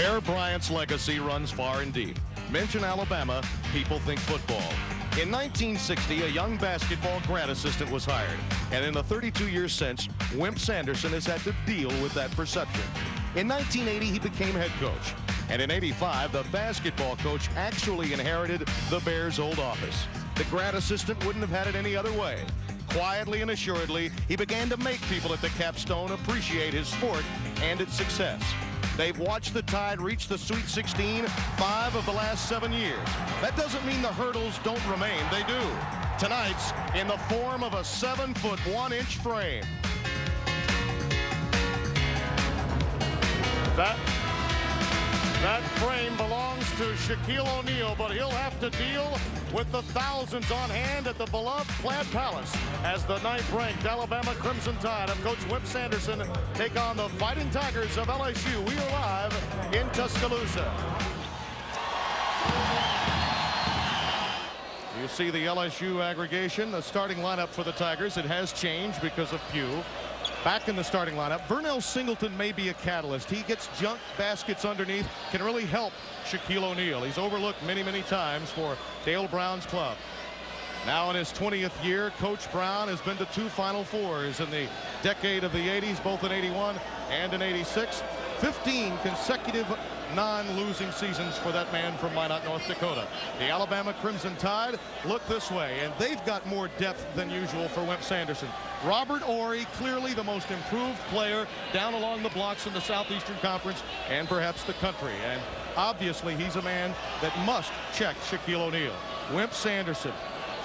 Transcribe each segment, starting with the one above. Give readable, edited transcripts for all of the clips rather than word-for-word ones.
Bear Bryant's legacy runs far and deep. Mention Alabama, people think football. In 1960, a young basketball grad assistant was hired, and in the 32 years since, Wimp Sanderson has had to deal with that perception. In 1980, he became head coach, and in '85, the basketball coach actually inherited the Bears' old office. The grad assistant wouldn't have had it any other way. Quietly and assuredly, he began to make people at the Capstone appreciate his sport and its success. They've watched the Tide reach the Sweet 16 5 of the last 7 years. That doesn't mean the hurdles don't remain. They do. Tonight's in the form of a 7-foot 1-inch frame. That frame belongs to Shaquille O'Neal, but he'll have to deal with the thousands on hand at the beloved Plaid Palace as the 9th-ranked Alabama Crimson Tide of Coach Wimp Sanderson take on the Fighting Tigers of LSU. We are live in Tuscaloosa. You see the LSU aggregation, the starting lineup for the Tigers. It has changed because of Pugh. Back in the starting lineup, Vernell Singleton may be a catalyst. He gets junk baskets underneath, can really help Shaquille O'Neal. He's overlooked many, many times for Dale Brown's club. Now in his 20th year, Coach Brown has been to 2 Final Fours in the decade of the 80s, both in '81 and in '86. 15 consecutive non-losing seasons for that man from Minot, North Dakota. The Alabama Crimson Tide look this way, and they've got more depth than usual for Wimp Sanderson. Robert Horry, clearly the most improved player down along the blocks in the Southeastern Conference and perhaps the country. And obviously he's a man that must check Shaquille O'Neal. Wimp Sanderson,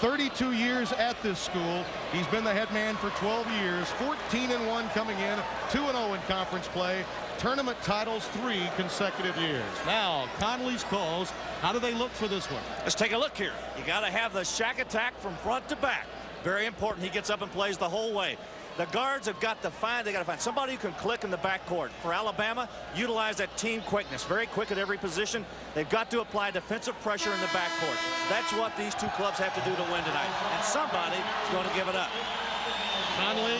32 years at this school. He's been the head man for 12 years, 14-1 coming in, 2-0 in conference play. Tournament titles 3 consecutive years. Now, Conley's calls. How do they look for this one? Let's take a look here. You got to have the Shaq attack from front to back. Very important. He gets up and plays the whole way. The guards have got to find somebody who can click in the backcourt. For Alabama, utilize that team quickness. Very quick at every position. They've got to apply defensive pressure in the backcourt. That's what these two clubs have to do to win tonight. And somebody is going to give it up. Conley,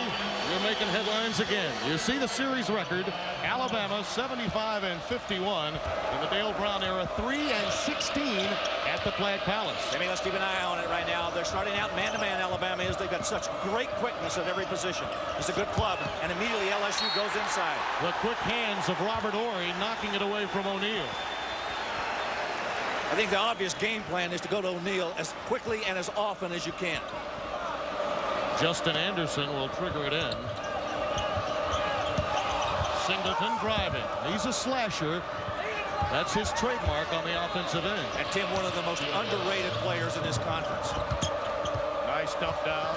you're making headlines again. You see the series record. Alabama 75-51 in the Dale Brown era, 3-16 at the Plaid Palace. Jimmy, let's keep an eye on it right now. They're starting out man-to-man. Alabama is. They've got such great quickness at every position. It's a good club, and immediately LSU goes inside. The quick hands of Robert Horry knocking it away from O'Neal. I think the obvious game plan is to go to O'Neal as quickly and as often as you can. Justin Anderson will trigger it in. Singleton driving. He's a slasher. That's his trademark on the offensive end. And Tim, one of the most underrated players in this conference. Nice stuff down.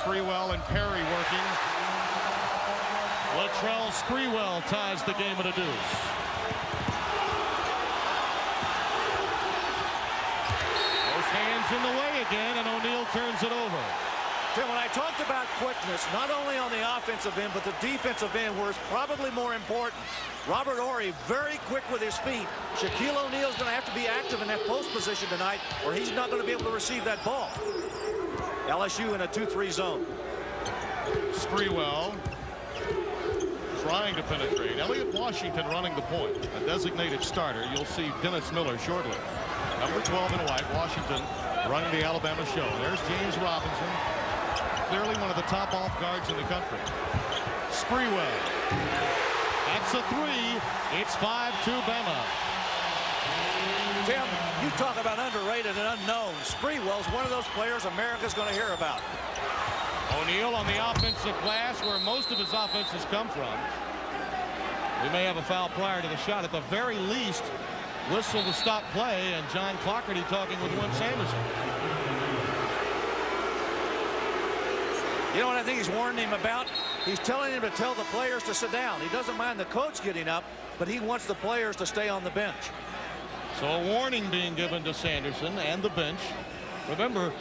Sprewell and Perry working. Latrell Sprewell ties the game at a deuce. Those hands in the way again, and O'Neal turns it over. Tim, when I talked about quickness, not only on the offensive end, but the defensive end, where it's probably more important. Robert Horry, very quick with his feet. Shaquille O'Neal's going to have to be active in that post position tonight, or he's not going to be able to receive that ball. LSU in a 2-3 zone. Sprewell trying to penetrate. Elliott Washington running the point. A designated starter. You'll see Dennis Miller shortly. Number 12 in white, Washington running the Alabama show. There's James Robinson. Clearly one of the top off guards in the country. Sprewell. That's a 3. It's 5-2 Bama. Tim, you talk about underrated and unknown. Sprewell's one of those players America's going to hear about. O'Neal on the offensive glass, where most of his offense has come from. We may have a foul prior to the shot. At the very least, whistle to stop play, and John Clockerty talking with Wimp Sanderson. You know what I think he's warning him about? He's telling him to tell the players to sit down. He doesn't mind the coach getting up, but he wants the players to stay on the bench. So a warning being given to Sanderson and the bench. Remember,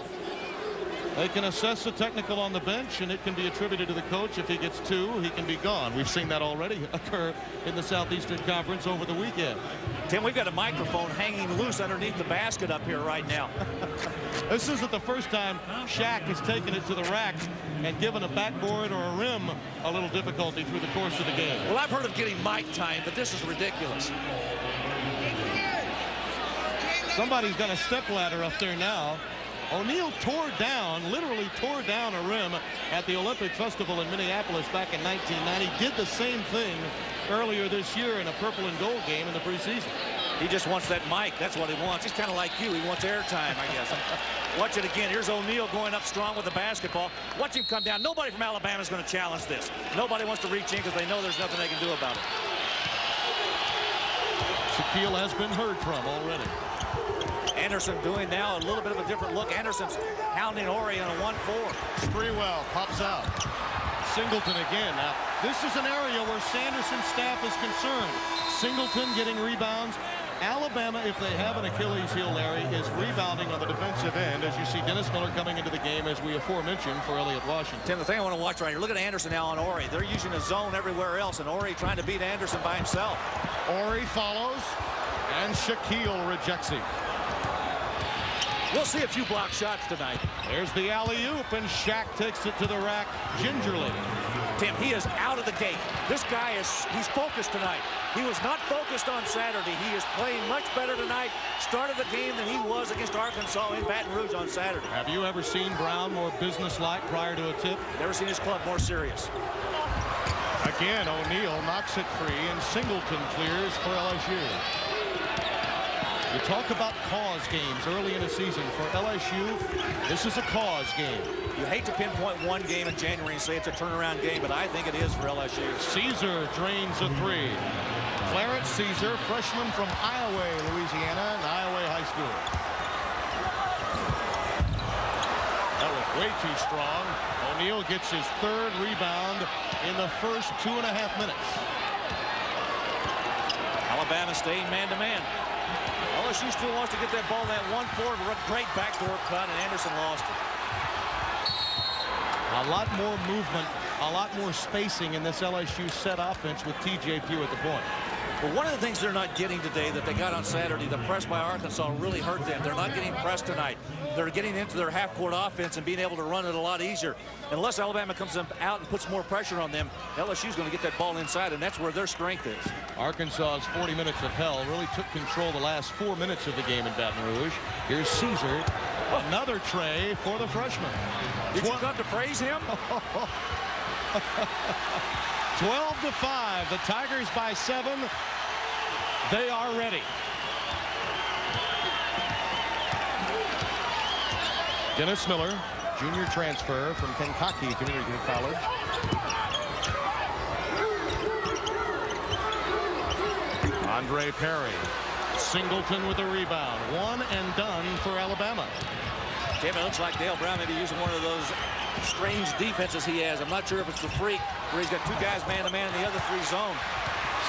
they can assess the technical on the bench, and it can be attributed to the coach. If he gets 2, he can be gone. We've seen that already occur in the Southeastern Conference over the weekend. Tim, we've got a microphone hanging loose underneath the basket up here right now. This isn't the first time Shaq has taken it to the rack and given a backboard or a rim a little difficulty through the course of the game. Well, I've heard of getting mic time, but this is ridiculous. Somebody's got a stepladder up there now. O'Neal literally tore down a rim at the Olympic Festival in Minneapolis back in 1990. Did the same thing earlier this year in a purple and gold game in the preseason. He just wants that mic. That's what he wants. He's kind of like you. He wants airtime, I guess. Watch it again. Here's O'Neal going up strong with the basketball. Watch him come down. Nobody from Alabama is going to challenge this. Nobody wants to reach in because they know there's nothing they can do about it. Shaquille has been heard from already. Anderson doing now a little bit of a different look. Anderson's hounding Ori on a 1-4. Sprewell pops out. Singleton again. Now, this is an area where Sanderson's staff is concerned. Singleton getting rebounds. Alabama, if they have an Achilles heel, Larry, is rebounding on the defensive end, as you see Dennis Miller coming into the game, as we aforementioned, for Elliot Washington. Tim, the thing I want to watch right here, look at Anderson now on Ori. They're using a zone everywhere else, and Ori trying to beat Anderson by himself. Ori follows, and Shaquille rejects him. We'll see a few block shots tonight. There's the alley-oop, and Shaq takes it to the rack gingerly. Tim, he is out of the gate. This guy he's focused tonight. He was not focused on Saturday. He is playing much better tonight. Started the game than he was against Arkansas in Baton Rouge on Saturday. Have you ever seen Brown more businesslike prior to a tip? Never seen his club more serious. Again, O'Neal knocks it free, and Singleton clears for LSU. You talk about cause games early in the season. For LSU, this is a cause game. You hate to pinpoint one game in January and say it's a turnaround game, but I think it is for LSU. Caesar drains a three. Clarence Caesar, freshman from Iowa, Louisiana, and Iowa High School. That was way too strong. O'Neal gets his third rebound in the first 2.5 minutes. Alabama staying man-to-man. LSU still wants to get that ball, that 1-4, great backdoor cut, and Anderson lost it. A lot more movement, a lot more spacing in this LSU set offense with T.J. Pugh at the point. But one of the things they're not getting today that they got on Saturday, the press by Arkansas really hurt them. They're not getting pressed tonight. They're getting into their half-court offense and being able to run it a lot easier. Unless Alabama comes out and puts more pressure on them, LSU's going to get that ball inside, and that's where their strength is. Arkansas's 40 minutes of hell really took control the last 4 minutes of the game in Baton Rouge. Here's Caesar. Another tray for the freshman. Did you come to praise him? 12-5. The Tigers by 7. They are ready. Dennis Miller, junior transfer from Kankakee Community College. Andre Perry. Singleton with a rebound. One and done for Alabama. Tim, it looks like Dale Brown may be using one of those strange defenses he has. I'm not sure if it's the freak where he's got two guys man-to-man in the other three zone.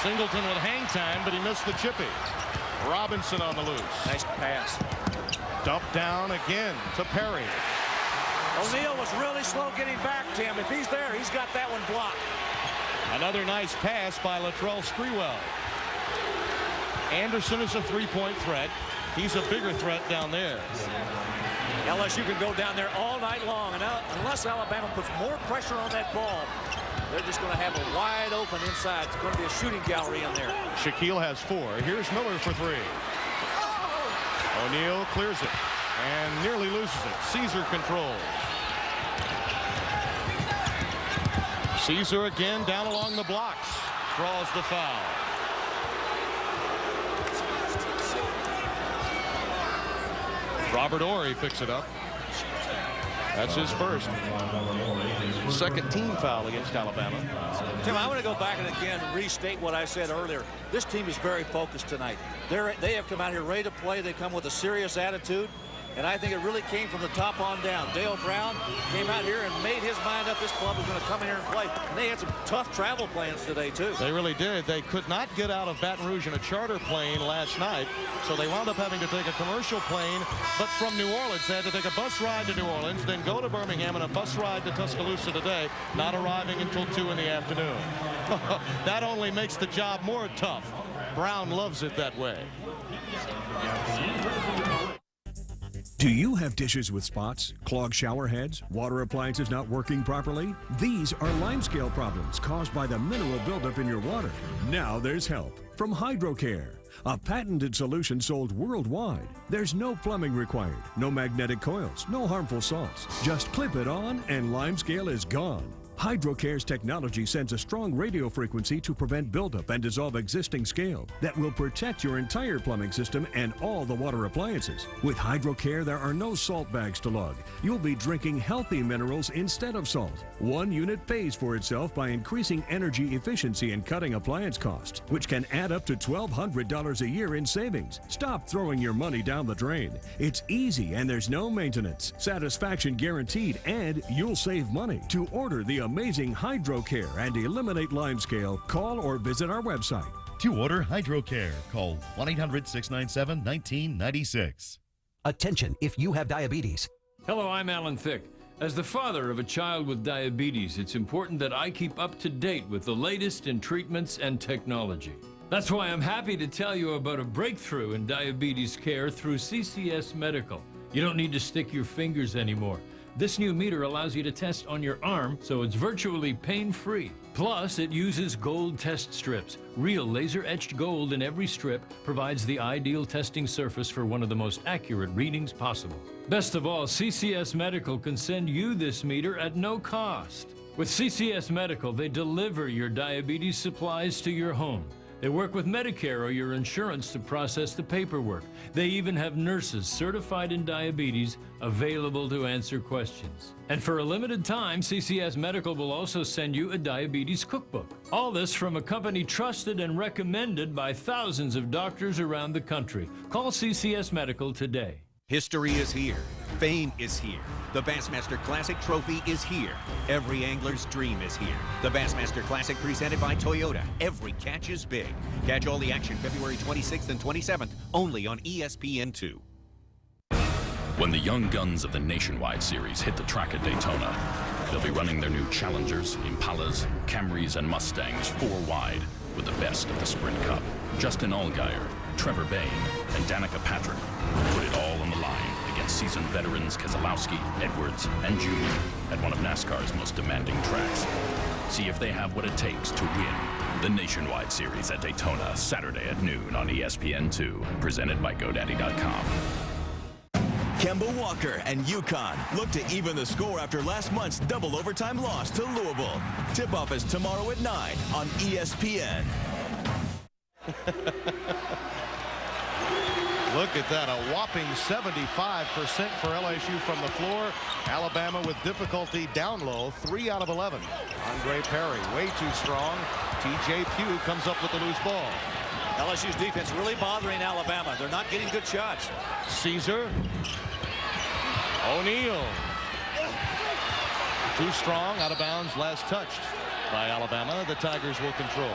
Singleton with hang time, but he missed the chippy. Robinson on the loose. Nice pass. Dump down again to Perry. O'Neal was really slow getting back, Tim. If he's there, he's got that one blocked. Another nice pass by Latrell Sprewell. Anderson is a three-point threat. He's a bigger threat down there. LSU can go down there all night long, and unless Alabama puts more pressure on that ball, they're just going to have a wide open inside. It's going to be a shooting gallery in there. Shaquille has 4. Here's Miller for 3. O'Neal clears it and nearly loses it. Caesar controls. Caesar again down along the blocks. Draws the foul. Robert Horry picks it up. That's his first. Second team foul against Alabama. Tim, I want to go back and again restate what I said earlier. This team is very focused tonight. They have come out here ready to play. They come with a serious attitude. And I think it really came from the top on down. Dale Brown came out here and made his mind up this club was going to come in here and play. And they had some tough travel plans today, too. They really did. They could not get out of Baton Rouge in a charter plane last night, so they wound up having to take a commercial plane. But from New Orleans, they had to take a bus ride to New Orleans, then go to Birmingham, and a bus ride to Tuscaloosa today, not arriving until 2 in the afternoon. That only makes the job more tough. Brown loves it that way. Do you have dishes with spots, clogged shower heads, water appliances not working properly? These are limescale problems caused by the mineral buildup in your water. Now there's help from HydroCare. a patented solution sold worldwide. There's no plumbing required, no magnetic coils, no harmful salts. Just clip it on and limescale is gone. HydroCare's technology sends a strong radio frequency to prevent buildup and dissolve existing scale that will protect your entire plumbing system and all the water appliances. With HydroCare, there are no salt bags to lug. You'll be drinking healthy minerals instead of salt. One unit pays for itself by increasing energy efficiency and cutting appliance costs, which can add up to $1,200 a year in savings. Stop throwing your money down the drain. It's easy and there's no maintenance. Satisfaction guaranteed, and you'll save money. To order the amazing HydroCare and eliminate limescale, call or visit our website. To order HydroCare, call 1-800-697-1996. Attention if you have diabetes. Hello, I'm Alan Thicke. As the father of a child with diabetes, it's important that I keep up to date with the latest in treatments and technology. That's why I'm happy to tell you about a breakthrough in diabetes care through CCS Medical. You don't need to stick your fingers anymore. This new meter allows you to test on your arm, so it's virtually pain-free. Plus, it uses gold test strips. Real laser-etched gold in every strip provides the ideal testing surface for one of the most accurate readings possible. Best of all, CCS Medical can send you this meter at no cost. With CCS Medical, they deliver your diabetes supplies to your home. They work with Medicare or your insurance to process the paperwork. They even have nurses certified in diabetes available to answer questions. And for a limited time, CCS Medical will also send you a diabetes cookbook. All this from a company trusted and recommended by thousands of doctors around the country. Call CCS Medical today. History is here. Fame is here. The Bassmaster Classic Trophy is here. Every angler's dream is here. The Bassmaster Classic presented by Toyota. Every catch is big. Catch all the action February 26th and 27th only on ESPN2. When the young guns of the Nationwide Series hit the track at Daytona, they'll be running their new Challengers, Impalas, Camrys, and Mustangs 4 wide with the best of the Sprint Cup. Justin Allgaier, Trevor Bayne, and Danica Patrick put it all on the line against seasoned veterans Keselowski, Edwards, and Julian at one of NASCAR's most demanding tracks. See if they have what it takes to win the Nationwide Series at Daytona, Saturday at noon on ESPN2, presented by GoDaddy.com. Kemba Walker and UConn look to even the score after last month's double overtime loss to Louisville. Tip-off is tomorrow at 9 on ESPN. Look at that, a whopping 75% for LSU from the floor. Alabama with difficulty down low, 3 out of 11. Andre Perry, way too strong. TJ Pugh comes up with the loose ball. LSU's defense really bothering Alabama. They're not getting good shots. Caesar. O'Neal. Too strong, out of bounds, last touched by Alabama. The Tigers will control.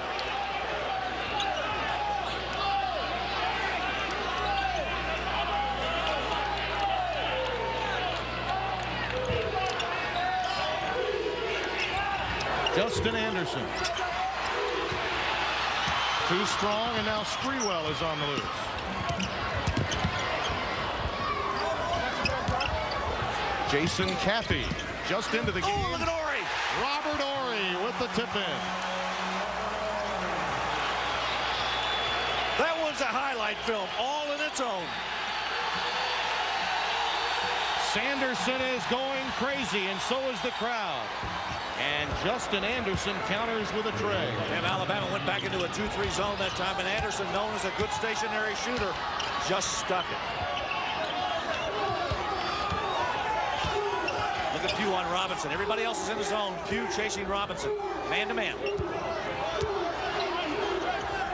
Justin Anderson. Too strong, and now Sprewell is on the loose. Jason Caffey just into the game. Oh, look at Ori. Robert Ori with the tip-in. That one's a highlight film, all in its own. Sanderson is going crazy, and so is the crowd. And Justin Anderson counters with a tray. And Alabama went back into a 2-3 zone that time, and Anderson, known as a good stationary shooter, just stuck it. Look at Pugh on Robinson. Everybody else is in the zone. Pugh chasing Robinson. Man-to-man.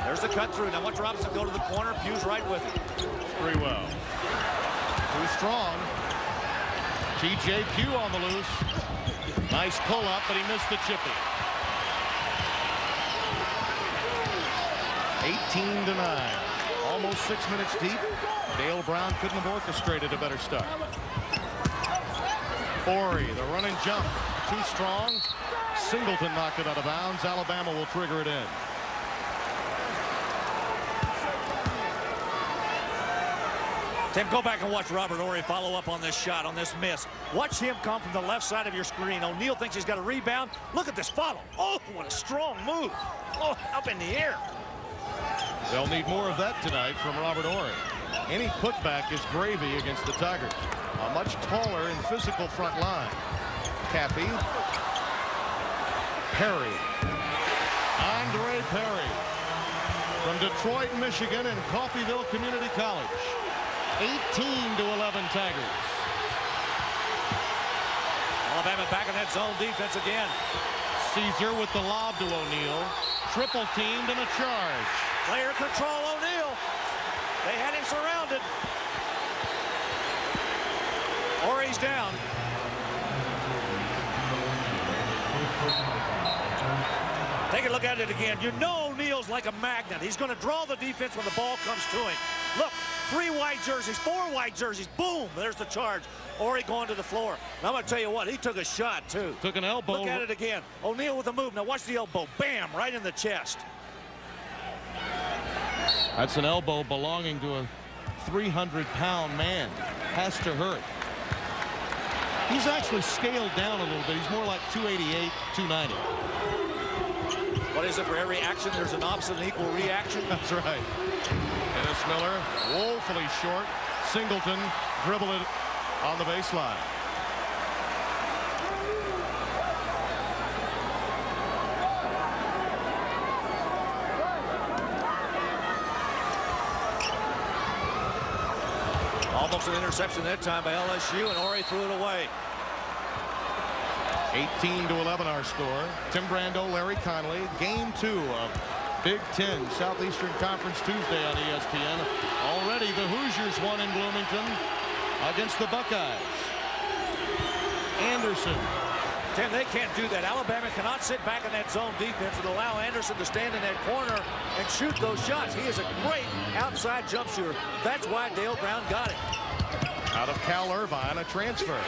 There's the cut through. Now watch Robinson go to the corner. Pugh's right with him. Pretty well. Too strong. TJ Pugh on the loose. Nice pull-up, but he missed the chippy. 18-9. Almost 6 minutes deep. Dale Brown couldn't have orchestrated a better start. Ori, the running jump. Too strong. Singleton knocked it out of bounds. Alabama will trigger it in. Tim, go back and watch Robert Ori follow up on this shot, on this miss. Watch him come from the left side of your screen. O'Neal thinks he's got a rebound. Look at this follow. Oh, what a strong move. Oh, up in the air. They'll need more of that tonight from Robert Horry. Any putback is gravy against the Tigers. A much taller and physical front line. Cappy. Perry. Andre Perry from Detroit, Michigan, and Coffeyville Community College. 18-11 Tigers. Alabama back in that zone defense again. Caesar with the lob to O'Neal. Triple teamed and a charge. Player control O'Neal. They had him surrounded. Horry's down. Take a look at it again. You know O'Neal's like a magnet. He's going to draw the defense when the ball comes to him. Look, 3 white jerseys, 4 white jerseys. Boom, there's the charge. Horry going to the floor. And I'm going to tell you what, he took a shot, too. Took an elbow. Look at it again. O'Neal with a move. Now watch the elbow. Bam, right in the chest. That's an elbow belonging to a 300-pound man. Has to hurt. He's actually scaled down a little bit. He's more like 288, 290. What is it? For every action, there's an opposite and equal reaction. That's right. Dennis Miller, woefully short. Singleton dribbled it on the baseline. Almost an interception that time by LSU, and Horry threw it away. 18-11 our score. Tim Brando, Larry Connolly. Game 2 of Big Ten Southeastern Conference Tuesday on ESPN. Already the Hoosiers won in Bloomington against the Buckeyes. Anderson. Tim, they can't do that. Alabama cannot sit back in that zone defense and allow Anderson to stand in that corner and shoot those shots. He is a great outside jump shooter. That's why Dale Brown got it. Out of Cal Irvine, a transfer.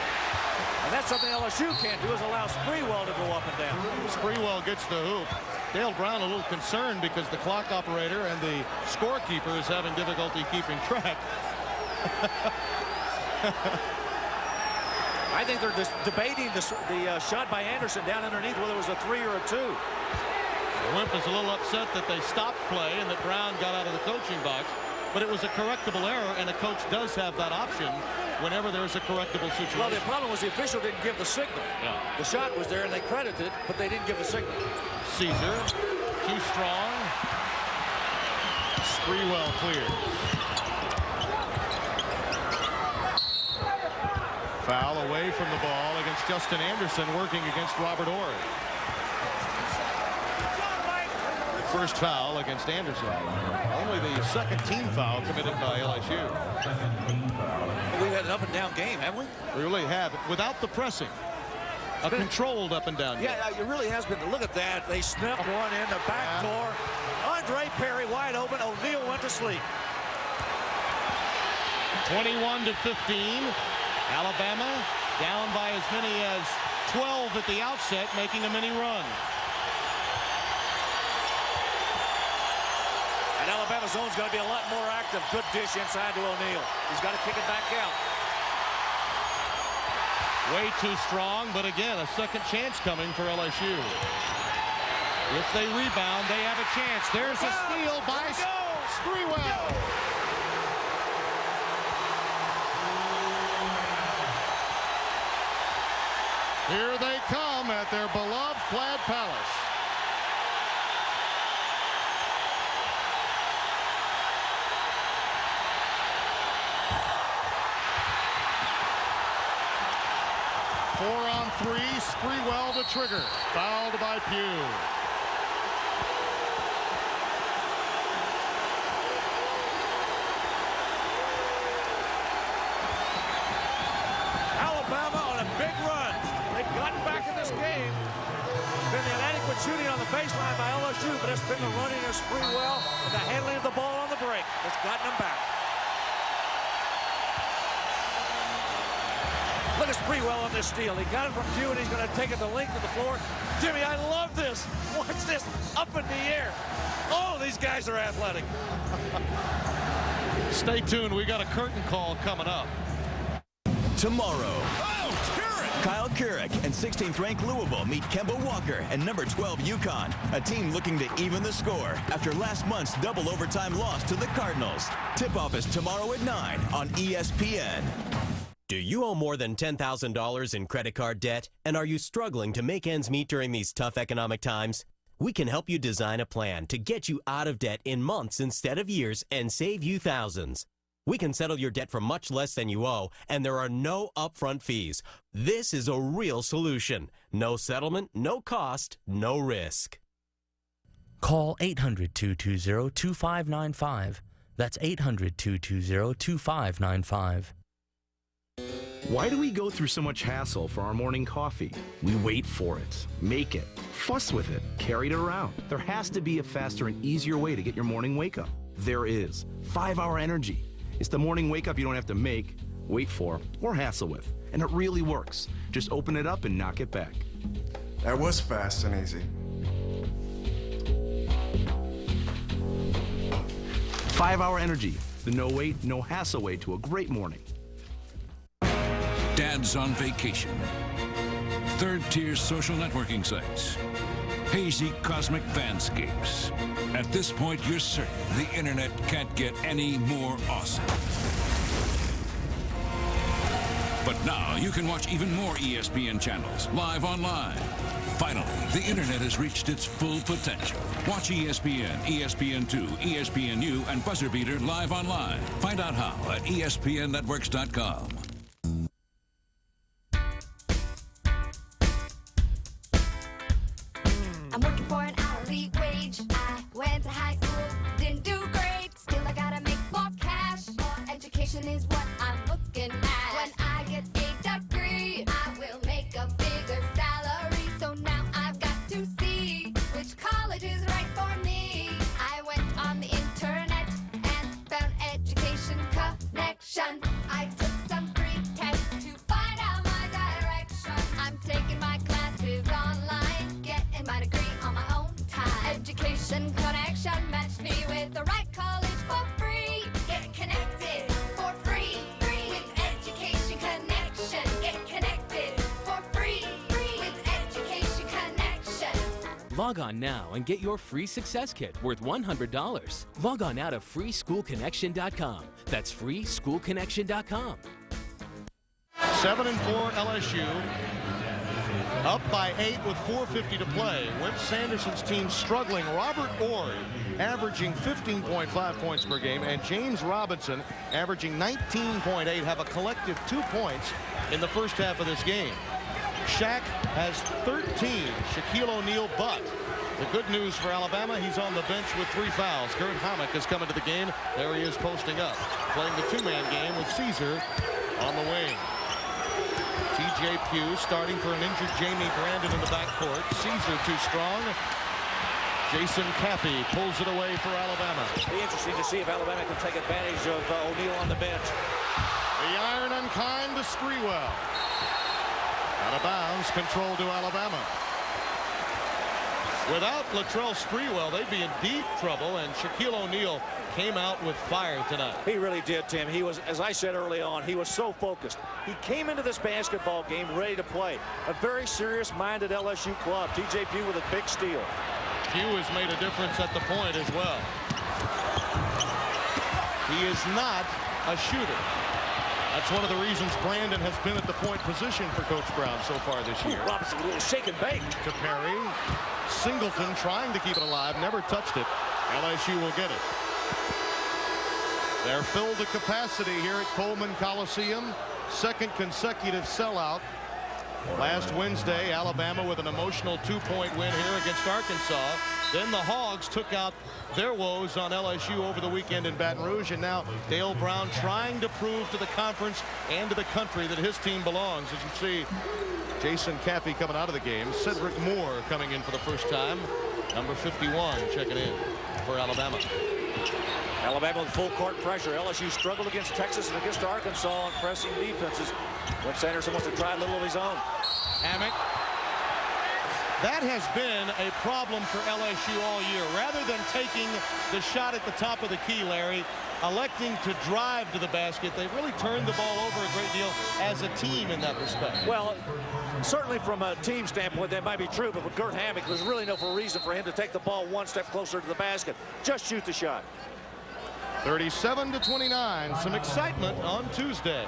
And that's something LSU can't do, is allow Sprewell to go up and down. Sprewell gets the hoop. Dale Brown a little concerned because the clock operator and the scorekeeper is having difficulty keeping track. I think they're just debating the shot by Anderson down underneath, whether it was a 3 or a 2. Wimp is a little upset that they stopped play and that Brown got out of the coaching box. But it was a correctable error, and a coach does have that option whenever there's a correctable situation. Well, the problem was the official didn't give the signal. Yeah. The shot was there, and they credited it, but they didn't give the signal. Caesar, too strong. Sprewell cleared. Foul away from the ball against Justin Anderson, working against Robert Horry. First foul against Anderson. Only the second team foul committed by LSU. We've had an up and down game, haven't we? We really have, without the pressing. A controlled up and down game. Yeah, it really has been. Look at that. They snuck one in the back door. Andre Perry wide open. O'Neal went to sleep. 21-15. Alabama down by as many as 12 at the outset, making a mini run. And Alabama zone's going to be a lot more active. Good dish inside to O'Neal. He's got to kick it back out. Way too strong, but again, a second chance coming for LSU. If they rebound, they have a chance. There's a steal by Sprewell. Here they come at their beloved Plaid Palace. Four-on-three, Sprewell the trigger. Fouled by Pugh. Alabama on a big run. They've gotten back in this game. It's been the inadequate shooting on the baseline by LSU, but it's been the running of Sprewell and the handling of the ball on the break that's gotten them back. Look at Sprewell on this steal. He got it from Pugh, and he's going to take it the length of the floor. Jimmy, I love this. Watch this. Up in the air. Oh, these guys are athletic. Stay tuned. We got a curtain call coming up. Tomorrow. Oh, Curran. Kyle Couric and 16th-ranked Louisville meet Kemba Walker and number 12 UConn, a team looking to even the score after last month's double overtime loss to the Cardinals. Tip-off is tomorrow at 9 on ESPN. Do you owe more than $10,000 in credit card debt? And are you struggling to make ends meet during these tough economic times? We can help you design a plan to get you out of debt in months instead of years and save you thousands. We can settle your debt for much less than you owe, and there are no upfront fees. This is a real solution. No settlement, no cost, no risk. Call 800-220-2595. That's 800-220-2595. Why do we go through so much hassle for our morning coffee? We wait for it, make it, fuss with it, carry it around. There has to be a faster and easier way to get your morning wake up. There is. 5-Hour Energy. It's the morning wake up you don't have to make, wait for, or hassle with. And it really works. Just open it up and knock it back. That was fast and easy. 5-Hour Energy. The no wait, no hassle way to a great morning. Dad's on vacation. Third-tier social networking sites. Hazy cosmic landscapes. At this point, you're certain the internet can't get any more awesome. But now you can watch even more ESPN channels live online. Finally, the internet has reached its full potential. Watch ESPN, ESPN2, ESPNU, and Buzzer Beater live online. Find out how at ESPNnetworks.com. I'm working for an hourly wage. I went to high school, didn't do great. Still, I gotta make more cash. More education is what I'm looking at. When I get a degree, I will make a bigger salary. So now I've got to see which college is right for me. I went on the internet and found Education Connection. I took some free tests to find out my direction. I'm taking my classes online, getting my degree on my own time. Education Connection matched me with the right college for free. Get connected for free with Education Connection. Get connected for free with Education Connection. Log on now and get your free success kit worth $100. Log on now to freeschoolconnection.com. That's freeschoolconnection.com. 7-4 LSU. Up by 8 with 4:50 to play. Wimp Sanderson's team struggling. Robert Ord averaging 15.5 points per game, and James Robinson averaging 19.8 have a collective 2 points in the first half of this game. Shaq has 13. Shaquille O'Neal, but the good news for Alabama, he's on the bench with 3 fouls. Gert Hammock has come into the game. There he is posting up, playing the 2-man game with Caesar on the wing. TJ Pugh starting for an injured Jamie Brandon in the backcourt. Caesar too strong. Jason Caffey pulls it away for Alabama. It'll be interesting to see if Alabama can take advantage of O'Neal on the bench. The iron unkind to Sprewell. Out of bounds, control to Alabama. Without Latrell Sprewell, they'd be in deep trouble, and Shaquille O'Neal came out with fire tonight. He really did, Tim. He was, as I said early on, he was so focused. He came into this basketball game ready to play. A very serious-minded LSU club. TJ Pugh with a big steal. Pugh has made a difference at the point as well. He is not a shooter. That's one of the reasons Brandon has been at the point position for Coach Brown so far this year. Robinson, a little shake and bake. To Perry. Singleton trying to keep it alive, never touched it. LSU will get it. They're filled to capacity here at Coleman Coliseum. Second consecutive sellout. Last Wednesday, Alabama with an emotional 2-point win here against Arkansas. Then the Hogs took out their woes on LSU over the weekend in Baton Rouge, and now Dale Brown trying to prove to the conference and to the country that his team belongs. As you see, Jason Caffey coming out of the game. Cedric Moore coming in for the first time. Number 51 checking in for Alabama. Alabama with full court pressure. LSU struggled against Texas and against Arkansas on pressing defenses. When Sanderson wants to try a little of his own. Hammock. That has been a problem for LSU all year. Rather than taking the shot at the top of the key, Larry, electing to drive to the basket. They've really turned the ball over a great deal as a team in that respect. Well, certainly from a team standpoint, that might be true, but with Gert Hammock, there's really no reason for him to take the ball one step closer to the basket. Just shoot the shot. 37-29. Some excitement on Tuesday.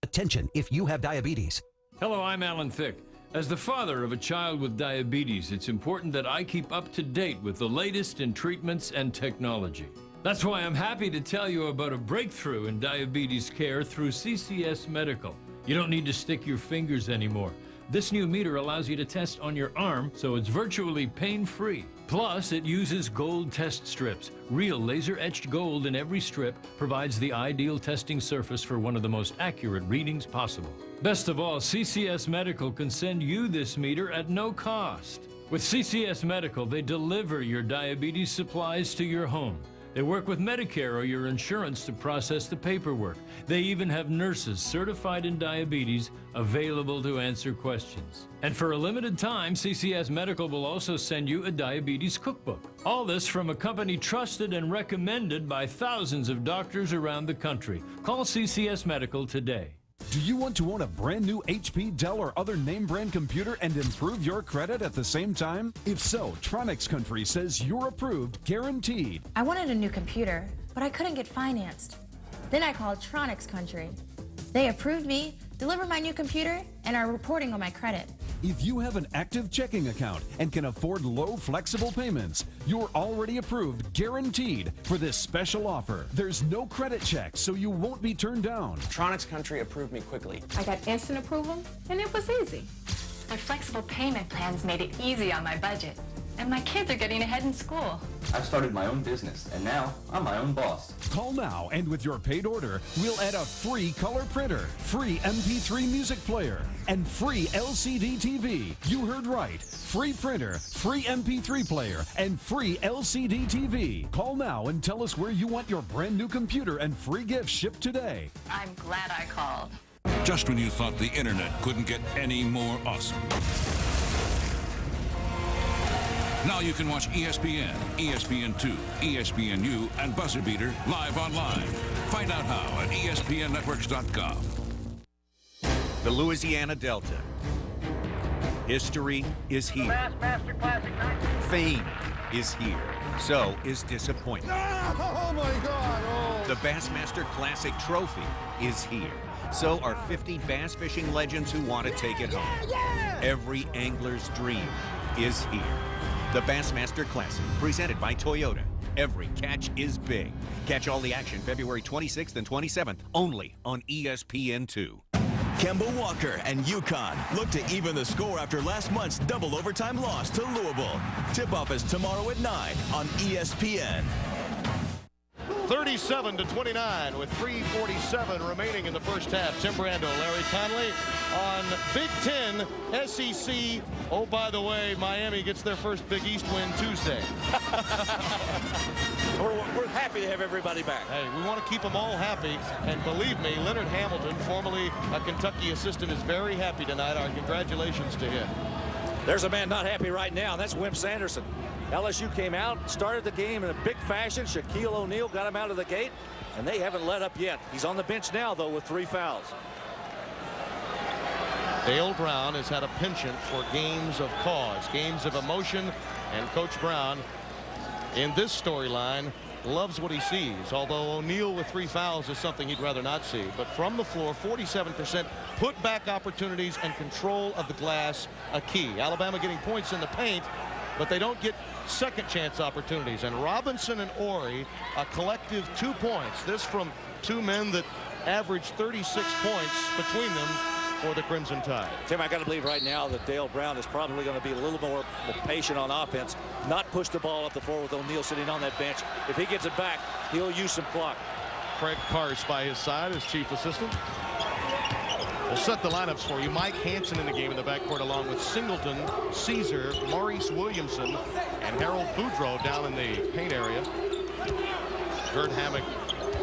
Attention if you have diabetes. Hello, I'm Alan Thicke. As the father of a child with diabetes, it's important that I keep up to date with the latest in treatments and technology. That's why I'm happy to tell you about a breakthrough in diabetes care through CCS Medical. You don't need to stick your fingers anymore. This new meter allows you to test on your arm, so it's virtually pain-free. Plus, it uses gold test strips. Real laser-etched gold in every strip provides the ideal testing surface for one of the most accurate readings possible. Best of all, CCS Medical can send you this meter at no cost. With CCS Medical, they deliver your diabetes supplies to your home. They work with Medicare or your insurance to process the paperwork. They even have nurses certified in diabetes available to answer questions. And for a limited time, CCS Medical will also send you a diabetes cookbook. All this from a company trusted and recommended by thousands of doctors around the country. Call CCS Medical today. Do you want to own a brand new HP, Dell, or other name brand computer and improve your credit at the same time? If so, Tronics Country says you're approved, guaranteed. I wanted a new computer, but I couldn't get financed. Then I called Tronics Country. They approved me, delivered my new computer, and are reporting on my credit. If you have an active checking account and can afford low, flexible payments, you're already approved, guaranteed, for this special offer. There's no credit check, so you won't be turned down. Tronics Country approved me quickly. I got instant approval, and it was easy. Their flexible payment plans made it easy on my budget. And my kids are getting ahead in school. I've started my own business, and now I'm my own boss. Call now, and with your paid order, we'll add a free color printer, free MP3 music player, and free LCD TV. You heard right. Free printer, free MP3 player, and free LCD TV. Call now and tell us where you want your brand new computer and free gifts shipped today. I'm glad I called. Just when you thought the internet couldn't get any more awesome. Now you can watch ESPN, ESPN2, ESPNU, and Buzzer Beater live online. Find out how at ESPNNetworks.com. The Louisiana Delta. History is here. Fame is here. So is disappointment. Oh, my God. Oh. The Bassmaster Classic Trophy is here. So are 50 bass fishing legends who want to take it home. Every angler's dream is here. The Bassmaster Classic, presented by Toyota. Every catch is big. Catch all the action February 26th and 27th, only on ESPN2. Kemba Walker and UConn look to even the score after last month's double overtime loss to Louisville. Tip-off is tomorrow at 9 on ESPN. 37-29 with 3:47 remaining in the first half. Tim Brando, Larry Conley on Big Ten SEC. Oh, by the way, Miami gets their first Big East win Tuesday. We're happy to have everybody back. Hey, we want to keep them all happy. And believe me, Leonard Hamilton, formerly a Kentucky assistant, is very happy tonight. Our congratulations to him. There's a man not happy right now, and that's Wimp Sanderson. LSU came out, started the game in a big fashion. Shaquille O'Neal got him out of the gate, and they haven't let up yet. He's on the bench now, though, with 3 fouls. Dale Brown has had a penchant for games of cause, games of emotion, and Coach Brown, in this storyline, loves what he sees, although O'Neal with 3 fouls is something he'd rather not see. But from the floor, 47% put-back opportunities and control of the glass a key. Alabama getting points in the paint, but they don't get second chance opportunities. And Robinson and Ori, a collective 2 points. This from 2 men that averaged 36 points between them for the Crimson Tide. Tim, I got to believe right now that Dale Brown is probably going to be a little more patient on offense, not push the ball up the floor with O'Neal sitting on that bench. If he gets it back, he'll use some clock. Craig Karst by his side as chief assistant. We'll set the lineups for you. Mike Hansen in the game in the backcourt, along with Singleton, Caesar, Maurice Williamson, and Harold Boudreaux down in the paint area. Gert Hammock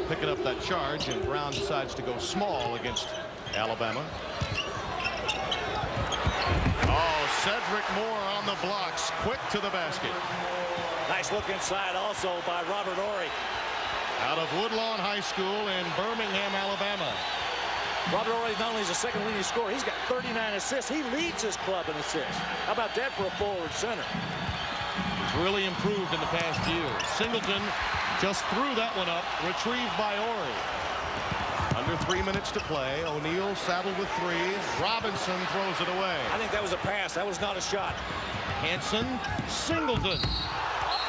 picking up that charge, and Brown decides to go small against Alabama. Oh, Cedric Moore on the blocks, quick to the basket. Nice look inside also by Robert Horry. Out of Woodlawn High School in Birmingham, Alabama. Robert Horry not only is a second leading scorer, he's got 39 assists. He leads his club in assists. How about that for a forward center? He's really improved in the past year. Singleton just threw that one up, retrieved by Horry. Under 3 minutes to play. O'Neal saddled with three. Robinson throws it away. I think that was a pass. That was not a shot. Hanson, Singleton.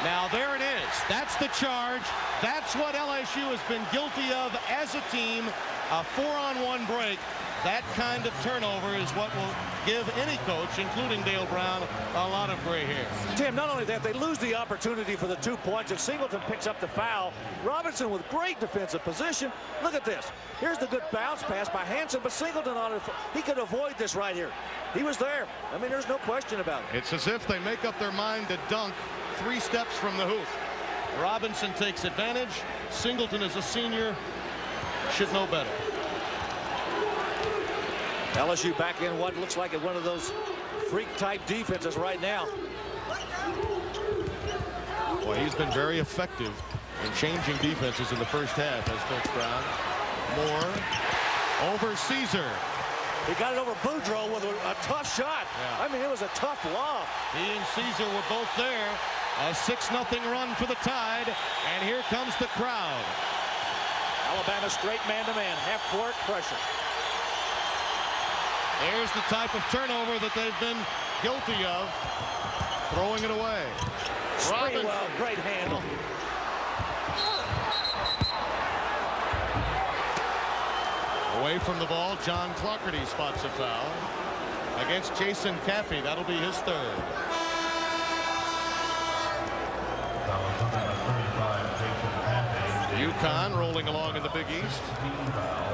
Now there it is. That's the charge. That's what LSU has been guilty of as a team. A 4-on-1 break. That kind of turnover is what will give any coach, including Dale Brown, a lot of gray hair. Tim, not only that, they lose the opportunity for the 2 points, and Singleton picks up the foul. Robinson with great defensive position. Look at this. Here's the good bounce pass by Hanson, but Singleton on it. He could avoid this right here. He was there. I mean, there's no question about it. It's as if they make up their mind to dunk 3 steps from the hoop. Robinson takes advantage. Singleton is a senior. Should know better. LSU back in what looks like one of those freak-type defenses right now. Boy, he's been very effective in changing defenses in the first half, as Coach Brown. Moore over Caesar. He got it over Boudreaux with a tough shot. Yeah. I mean, it was a tough lob. He and Caesar were both there. A 6-0 run for the Tide, and here comes the crowd. Alabama straight man-to-man, half-court pressure. There's the type of turnover that they've been guilty of. Throwing it away. Robinson. Well, great handle. Away from the ball, John Clougherty spots a foul against Jason Caffey. That'll be his third. UConn rolling along in the Big East.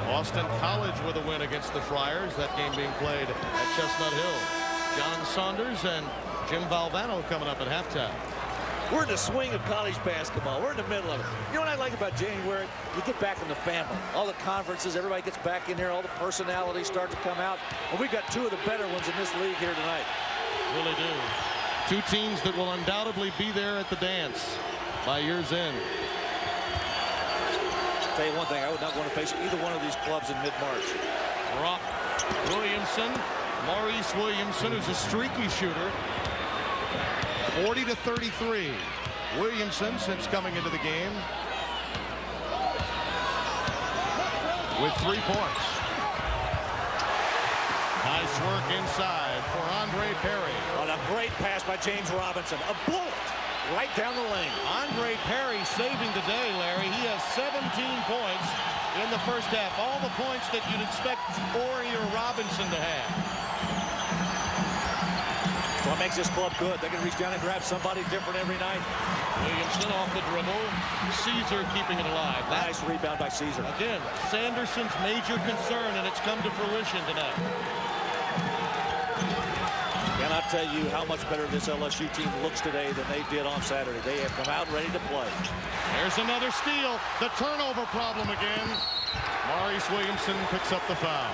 Boston College with a win against the Friars. That game being played at Chestnut Hill. John Saunders and Jim Valvano coming up at halftime. We're in the swing of college basketball. We're in the middle of it. You know what I like about January? You get back in the family. All the conferences, everybody gets back in here. All the personalities start to come out. And we've got 2 of the better ones in this league here tonight. Really do. 2 teams that will undoubtedly be there at the dance by year's end. Tell you one thing, I would not want to face either one of these clubs in mid-March. Rock Williamson, Maurice Williamson, who's a streaky shooter. 40 to 33. Williamson, since coming into the game, with 3 points. Nice work inside for Andre Perry. On a great pass by James Robinson. A bullet right down the lane. Andre Perry saving the day, Larry. He has 17 points in the first half. All the points that you'd expect Horry or Robinson to have. What makes this club good? They can reach down and grab somebody different every night. Williamson off the dribble. Caesar keeping it alive. Nice rebound by Caesar. Again, Sanderson's major concern, and it's come to fruition tonight. Cannot tell you how much better this LSU team looks today than they did on Saturday. They have come out ready to play. There's another steal. The turnover problem again. Maurice Williamson picks up the foul.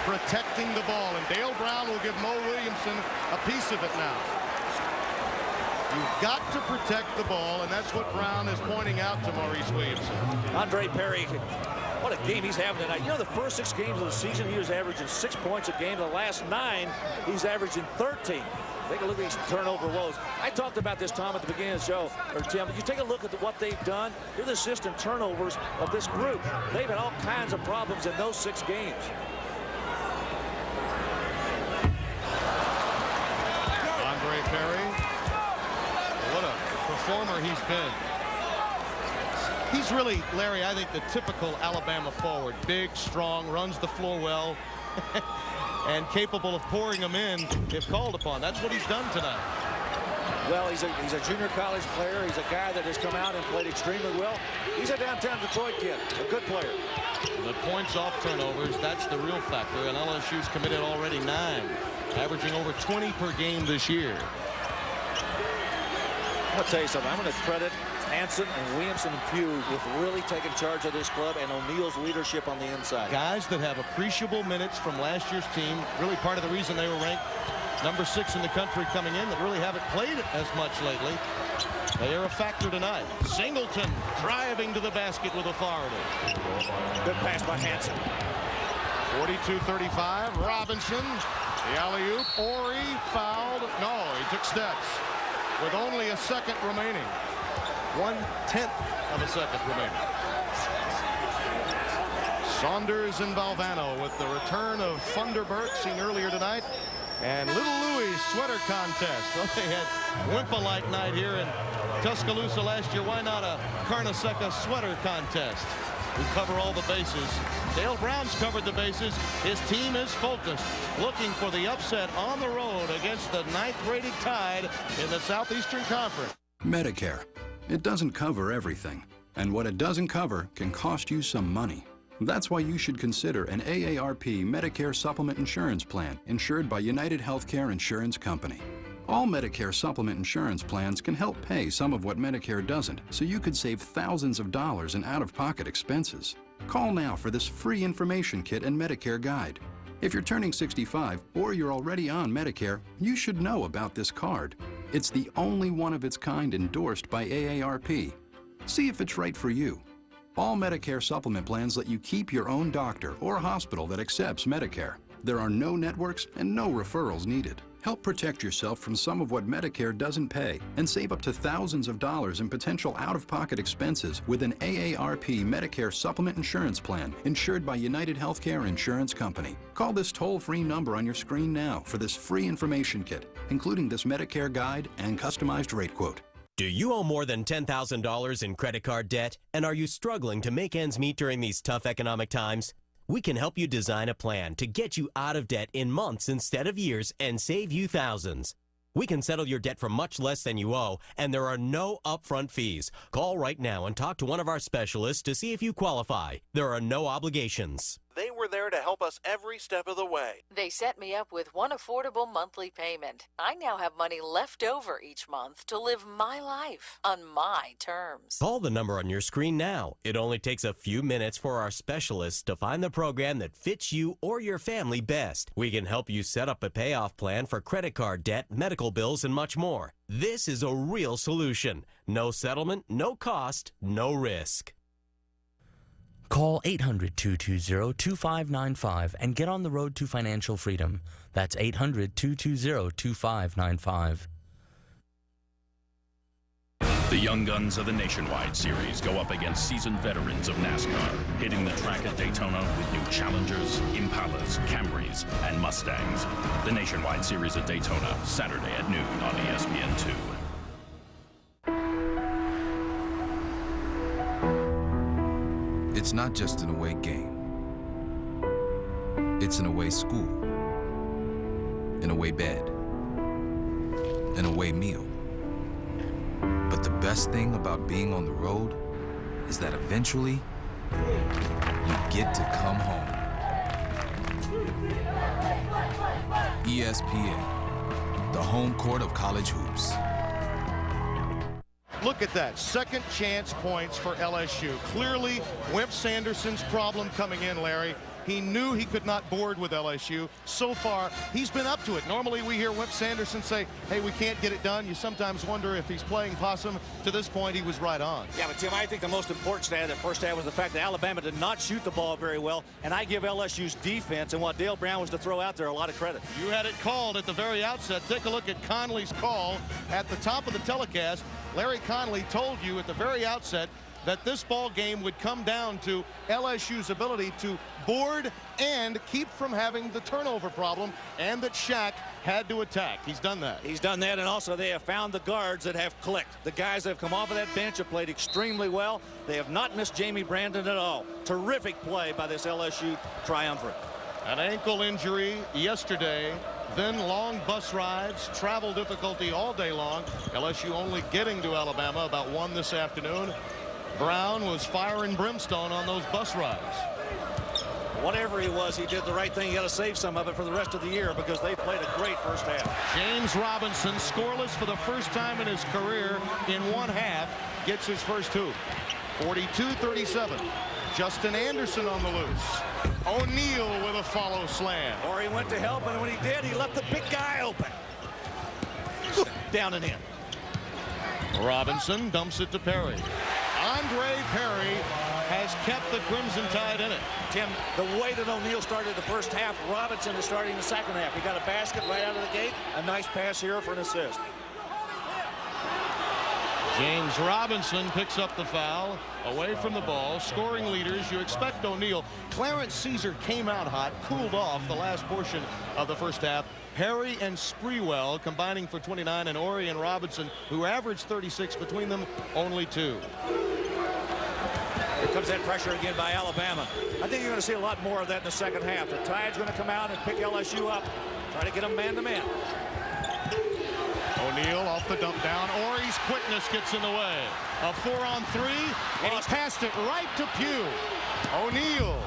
Protecting the ball, and Dale Brown will give Mo Williamson a piece of it now. You've got to protect the ball, and that's what Brown is pointing out to Maurice Williamson. Andre Perry, what a game he's having tonight. You know, the first 6 games of the season, he was averaging 6 points a game. The last 9, he's averaging 13. Take a look at these turnover woes. I talked about this, Tom, at the beginning of the show, or Tim. If you take a look at what they've done, they're the assist and turnovers of this group. They've had all kinds of problems in those 6 games. Andre Perry, what a performer he's been. He's really, Larry, I think the typical Alabama forward. Big, strong, runs the floor well, and capable of pouring them in if called upon. That's what he's done tonight. Well, he's a junior college player. He's a guy that has come out and played extremely well. He's a downtown Detroit kid, a good player. The points off turnovers, that's the real factor, and LSU's committed already 9, averaging over 20 per game this year. I'll tell you something. I'm going to credit Hanson and Williamson and Pugh with really taking charge of this club, and O'Neal's leadership on the inside. Guys that have appreciable minutes from last year's team, really part of the reason they were ranked number 6 in the country coming in, that really haven't played as much lately. They are a factor tonight. Singleton driving to the basket with authority. Good pass by Hansen. 42-35. Robinson, the alley-oop. Ori fouled. No, he took steps with only a second remaining. 1/10 of a second remaining. Saunders and Valvano with the return of Funderburk, seen earlier tonight. And Little Louis sweater contest. Well, they had Wimpa-like night here in Tuscaloosa last year. Why not a Carnesecca sweater contest? We cover all the bases. Dale Brown's covered the bases. His team is focused, looking for the upset on the road against the 9th-rated Tide in the Southeastern Conference. Medicare. It doesn't cover everything. And what it doesn't cover can cost you some money. That's why you should consider an AARP Medicare Supplement Insurance Plan insured by United Healthcare Insurance Company. All Medicare supplement insurance plans can help pay some of what Medicare doesn't, so you could save thousands of dollars in out-of-pocket expenses. Call now for this free information kit and Medicare guide. If you're turning 65 or you're already on Medicare, you should know about this card. It's the only one of its kind endorsed by AARP. See if it's right for you. All Medicare supplement plans let you keep your own doctor or hospital that accepts Medicare. There are no networks and no referrals needed. Help protect yourself from some of what Medicare doesn't pay and save up to thousands of dollars in potential out-of-pocket expenses with an AARP Medicare Supplement Insurance Plan insured by United Healthcare Insurance Company. Call this toll-free number on your screen now for this free information kit, including this Medicare guide and customized rate quote. Do you owe more than $10,000 in credit card debt? And are you struggling to make ends meet during these tough economic times? We can help you design a plan to get you out of debt in months instead of years and save you thousands. We can settle your debt for much less than you owe, and there are no upfront fees. Call right now and talk to one of our specialists to see if you qualify. There are no obligations. They were there to help us every step of the way. They set me up with one affordable monthly payment. I now have money left over each month to live my life on my terms. Call the number on your screen now. It only takes a few minutes for our specialists to find the program that fits you or your family best. We can help you set up a payoff plan for credit card debt, medical bills, and much more. This is a real solution. No settlement, no cost, no risk. Call 800-220-2595 and get on the road to financial freedom. That's 800-220-2595. The young guns of the Nationwide Series go up against seasoned veterans of NASCAR, hitting the track at Daytona with new Challengers, Impalas, Camrys, and Mustangs. The Nationwide Series at Daytona, Saturday at noon on ESPN2. It's not just an away game. It's an away school, an away bed, an away meal. But the best thing about being on the road is that eventually you get to come home. ESPN, the home court of college hoops. Look at that. Second chance points for LSU. Clearly, Wimp Sanderson's problem coming in, Larry. He knew he could not board with LSU. So far, he's been up to it. Normally, we hear Wimp Sanderson say, hey, we can't get it done. You sometimes wonder if he's playing possum. To this point, he was right on. Yeah, but Tim, I think the most important stat of the first half was the fact that Alabama did not shoot the ball very well, and I give LSU's defense and what Dale Brown was to throw out there a lot of credit. You had it called at the very outset. Take a look at Conley's call at the top of the telecast. Larry Conley told you at the very outset that this ball game would come down to LSU's ability to board and keep from having the turnover problem, and that Shaq had to attack. He's done that. He's done that, and also they have found the guards that have clicked. The guys that have come off of that bench have played extremely well. They have not missed Jamie Brandon at all. Terrific play by this LSU triumvirate. An ankle injury yesterday, then long bus rides, travel difficulty all day long. LSU only getting to Alabama about 1 this afternoon. Brown was fire and brimstone on those bus rides. Whatever he was, he did the right thing. You got to save some of it for the rest of the year because they played a great first half. James Robinson, scoreless for the first time in his career in one half, gets his first hoop. 42-37. Justin Anderson on the loose. O'Neal with a follow slam. Or he went to help, and when he did, he left the big guy open. Down and in. Robinson dumps it to Perry. Andre Perry has kept the Crimson Tide in it. Tim, the way that O'Neal started the first half, Robinson is starting the second half. He got a basket right out of the gate. A nice pass here for an assist. James Robinson picks up the foul, away from the ball. Scoring leaders, you expect O'Neal. Clarence Caesar came out hot, cooled off the last portion of the first half. Perry and Sprewell combining for 29, and Ori and Robinson, who averaged 36 between them, only 2. Here comes that pressure again by Alabama. I think you're going to see a lot more of that in the second half. The Tide's going to come out and pick LSU up, try to get them man-to-man. O'Neal off the dump down. Ori's quickness gets in the way. A 4-on-3, and he passed it right to Pugh. O'Neal.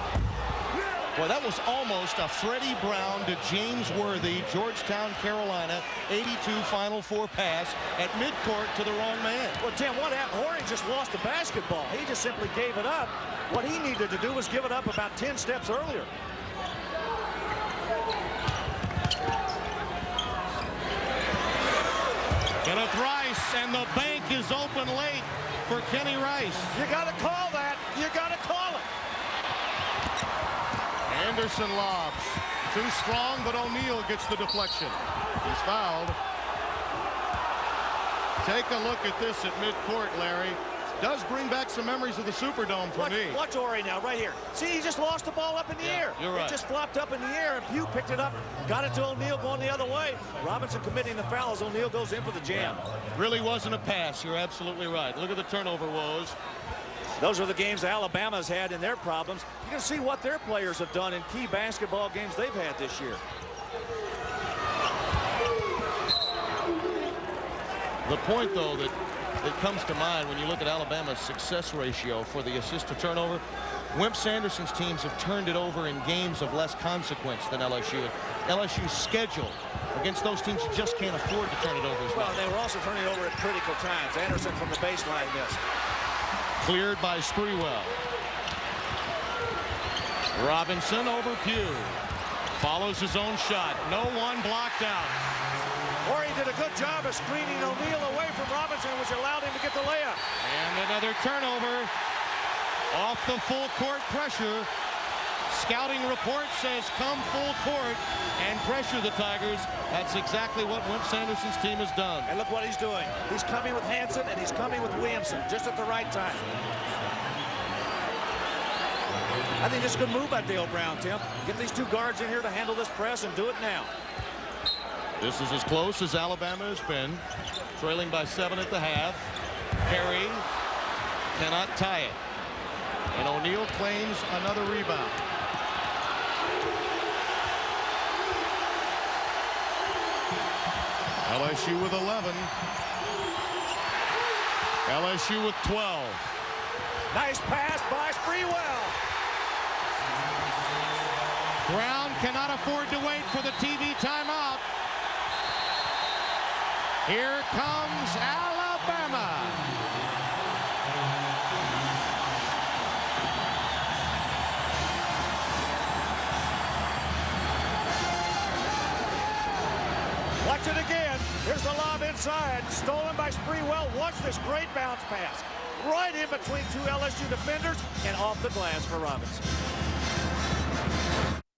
Well, that was almost a Freddie Brown to James Worthy, Georgetown, Carolina, 82 Final Four pass at midcourt to the wrong man. Well, Tim, what happened? Horry just lost the basketball. He just simply gave it up. What he needed to do was give it up about 10 steps earlier. Kenneth Rice, and the bank is open late for Kenny Rice. You got to call that. You got to call it. Anderson lobs. Too strong, but O'Neal gets the deflection. He's fouled. Take a look at this at midcourt, Larry. Does bring back some memories of the Superdome for me. Watch Ori now, right here. See, he just lost the ball up in the air. You're right. It just flopped up in the air, and Pugh picked it up, got it to O'Neal going the other way. Robinson committing the foul as O'Neal goes in for the jam. Really wasn't a pass. You're absolutely right. Look at the turnover woes. Those are the games Alabama's had in their problems. You can see what their players have done in key basketball games they've had this year. The point, though, that comes to mind when you look at Alabama's success ratio for the assist to turnover, Wimp Sanderson's teams have turned it over in games of less consequence than LSU. LSU's schedule against those teams, you just can't afford to turn it over as well. Well, they were also turning it over at critical times. Anderson from the baseline missed. Cleared by Sprewell. Robinson over Pugh. Follows his own shot. No one blocked out. Ori did a good job of screening O'Neal away from Robinson, which allowed him to get the layup. And another turnover off the full court pressure. Scouting report says come full court and pressure the Tigers. That's exactly what Wimp Sanderson's team has done. And look what he's doing. He's coming with Hansen and he's coming with Williamson just at the right time. I think this is a good move by Dale Brown, Tim. Get these two guards in here to handle this press and do it now. This is as close as Alabama has been. Trailing by 7 at the half. Perry cannot tie it. And O'Neal claims another rebound. LSU with 11. LSU with 12. Nice pass by Sprewell. Brown cannot afford to wait for the TV timeout. Here comes Alabama. Watch it again. Here's the lob inside. Stolen by Sprewell. Watch this great bounce pass. Right in between two LSU defenders and off the glass for Robinson.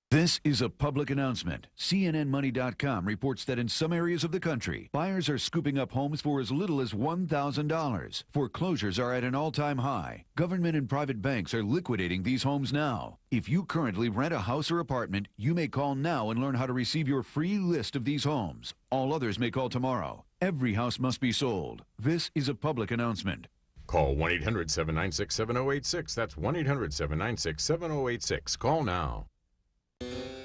This is a public announcement. CNNMoney.com reports that in some areas of the country, buyers are scooping up homes for as little as $1,000. Foreclosures are at an all-time high. Government and private banks are liquidating these homes now. If you currently rent a house or apartment, you may call now and learn how to receive your free list of these homes. All others may call tomorrow. Every house must be sold. This is a public announcement. Call 1-800-796-7086. That's 1-800-796-7086. Call now.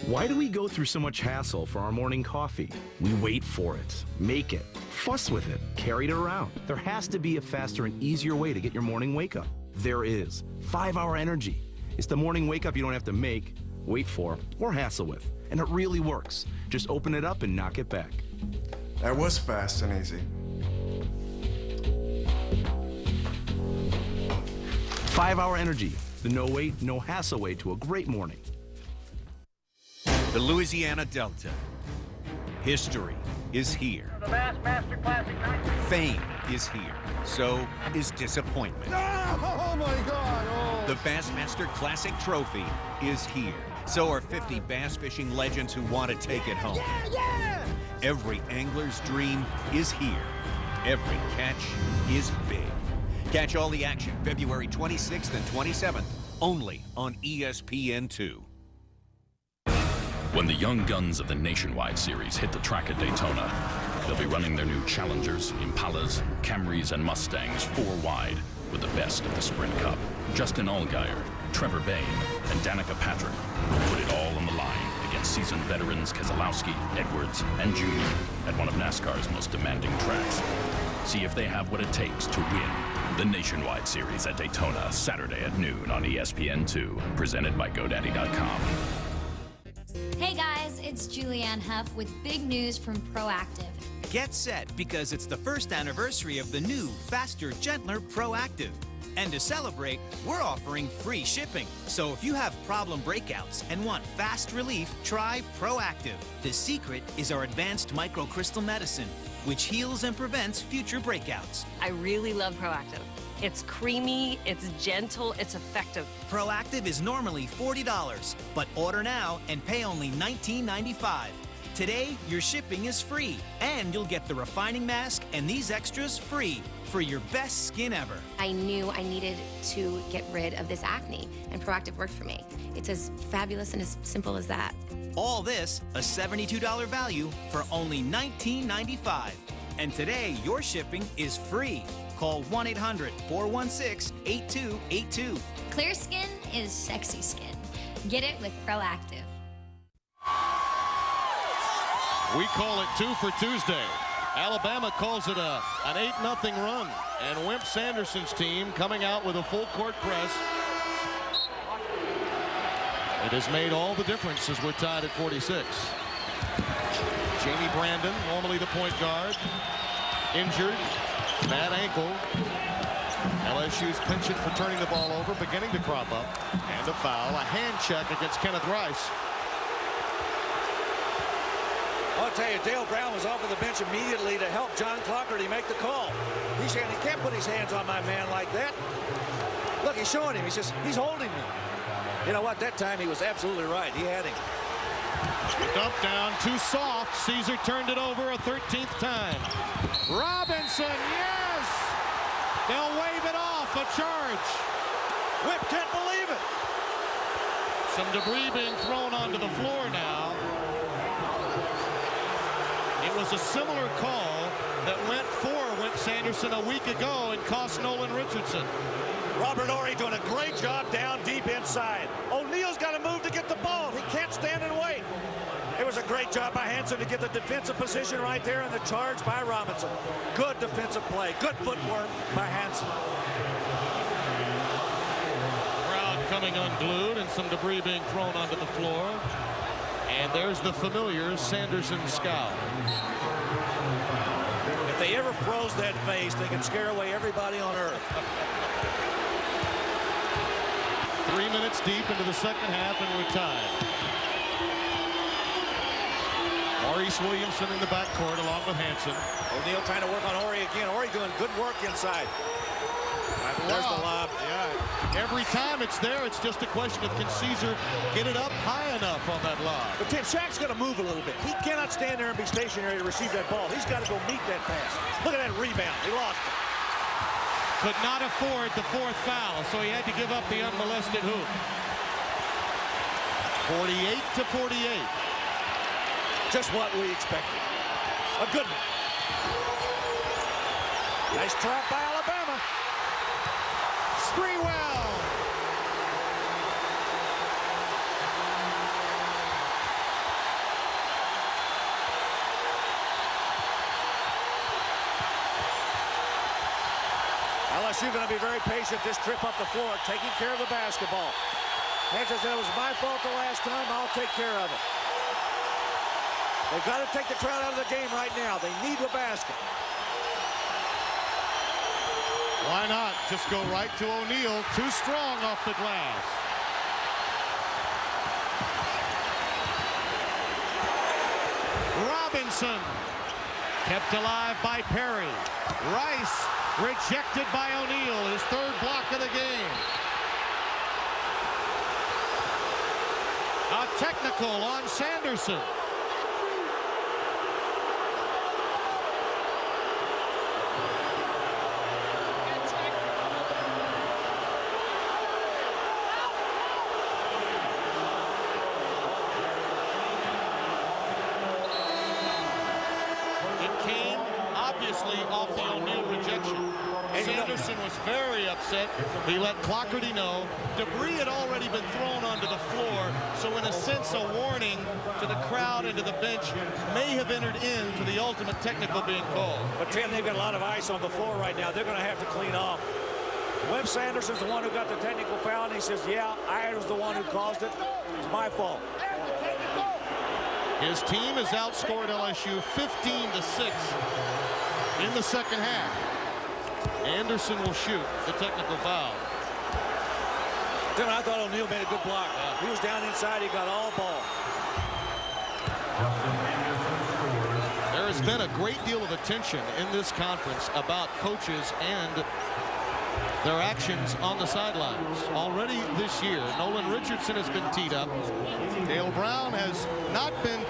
Why do we go through so much hassle for our morning coffee? We wait for it, make it, fuss with it, carry it around. There has to be a faster and easier way to get your morning wake up. There is. 5-Hour Energy. It's the morning wake up you don't have to make, wait for, or hassle with. And it really works. Just open it up and knock it back. That was fast and easy. 5-Hour Energy. The no wait, no hassle way to a great morning. The Louisiana Delta. History is here. The Bassmaster Classic. Fame is here. So is disappointment. Oh my God! Oh. The Bassmaster Classic Trophy is here. So are 50 bass fishing legends who want to take it home. Yeah! Every angler's dream is here. Every catch is big. Catch all the action February 26th and 27th, only on ESPN2. When the young guns of the Nationwide Series hit the track at Daytona, they'll be running their new Challengers, Impalas, Camrys, and Mustangs 4 wide with the best of the Sprint Cup. Justin Allgaier, Trevor Bayne, and Danica Patrick will put it all on the line against seasoned veterans Keselowski, Edwards, and Jr. at one of NASCAR's most demanding tracks. See if they have what it takes to win the Nationwide Series at Daytona, Saturday at noon on ESPN2, presented by GoDaddy.com. Hey guys, it's Julianne Hough with big news from Proactive. Get set because it's the first anniversary of the new, faster, gentler Proactive. And to celebrate, we're offering free shipping. So if you have problem breakouts and want fast relief, try Proactive. The secret is our advanced microcrystal medicine, which heals and prevents future breakouts. I really love Proactive. It's creamy, it's gentle, it's effective. Proactive is normally $40, but order now and pay only $19.95. Today, your shipping is free, and you'll get the refining mask and these extras free for your best skin ever. I knew I needed to get rid of this acne, and Proactive worked for me. It's as fabulous and as simple as that. All this, a $72 value for only $19.95. And today, your shipping is free. Call 1-800-416-8282. Clear skin is sexy skin. Get it with Proactive. We call it 2 for Tuesday. Alabama calls it an 8-0 run. And Wimp Sanderson's team coming out with a full court press. It has made all the difference as we're tied at 46. Jamie Brandon, normally the point guard, injured. Bad ankle. LSU's penchant for turning the ball over beginning to crop up. And a foul. A hand check against Kenneth Rice. I'll tell you, Dale Brown was off of the bench immediately to help John Clockerty make the call. He's saying he can't put his hands on my man like that. Look, he's showing him. He says, he's holding me. You know what? That time he was absolutely right. He had him. Dump down, too soft. Caesar turned it over a 13th time. Robinson, yes! They'll wave it off, a charge. Whip can't believe it. Some debris being thrown onto the floor now. It was a similar call that went for Wimp Sanderson a week ago and cost Nolan Richardson. Robert Horry doing a great job down deep inside. O'Neal's got to move to get the ball. He can't stand and wait. It was a great job by Hanson to get the defensive position right there and the charge by Robinson. Good defensive play. Good footwork by Hanson. Crowd coming unglued and some debris being thrown onto the floor. And there's the familiar Sanderson scowl. If they ever froze that face, they can scare away everybody on earth. 3 minutes deep into the second half and we're tied. Maurice Williamson in the backcourt along with Hanson. O'Neal trying to work on Horry again. Horry doing good work inside. There's the lob. Yeah. Every time it's there, it's just a question of can Caesar get it up high enough on that lob. But Tim, Shaq's got to move a little bit. He cannot stand there and be stationary to receive that ball. He's got to go meet that pass. Look at that rebound. He lost it. Could not afford the fourth foul, so he had to give up the unmolested hoop. 48-48. Just what we expected. A good one. Nice trap by Alabama. Sprewell. LSU going to be very patient this trip up the floor, taking care of the basketball. Hanson said it was my fault the last time. I'll take care of it. They've got to take the crowd out of the game right now. They need the basket. Why not? Just go right to O'Neal. Too strong off the glass. Robinson kept alive by Perry. Rice rejected by O'Neal, his third block of the game. A technical on Sanderson. Off the O'Neal rejection. Sanderson was very upset. He let Clougherty know. Debris had already been thrown onto the floor, so in a sense a warning to the crowd and to the bench may have entered into the ultimate technical being called. But Tim, they've got a lot of ice on the floor right now. They're going to have to clean off. Webb Sanderson's the one who got the technical foul, and he says, yeah, I was the one who caused it. It's my fault. His team has outscored LSU 15-6 in the second half. Anderson will shoot the technical foul. Tim, I thought O'Neal made a good block. He was down inside. He got all ball. There has been a great deal of attention in this conference about coaches and their actions on the sidelines. Already this year, Nolan Richardson has been teed up. Dale Brown has not been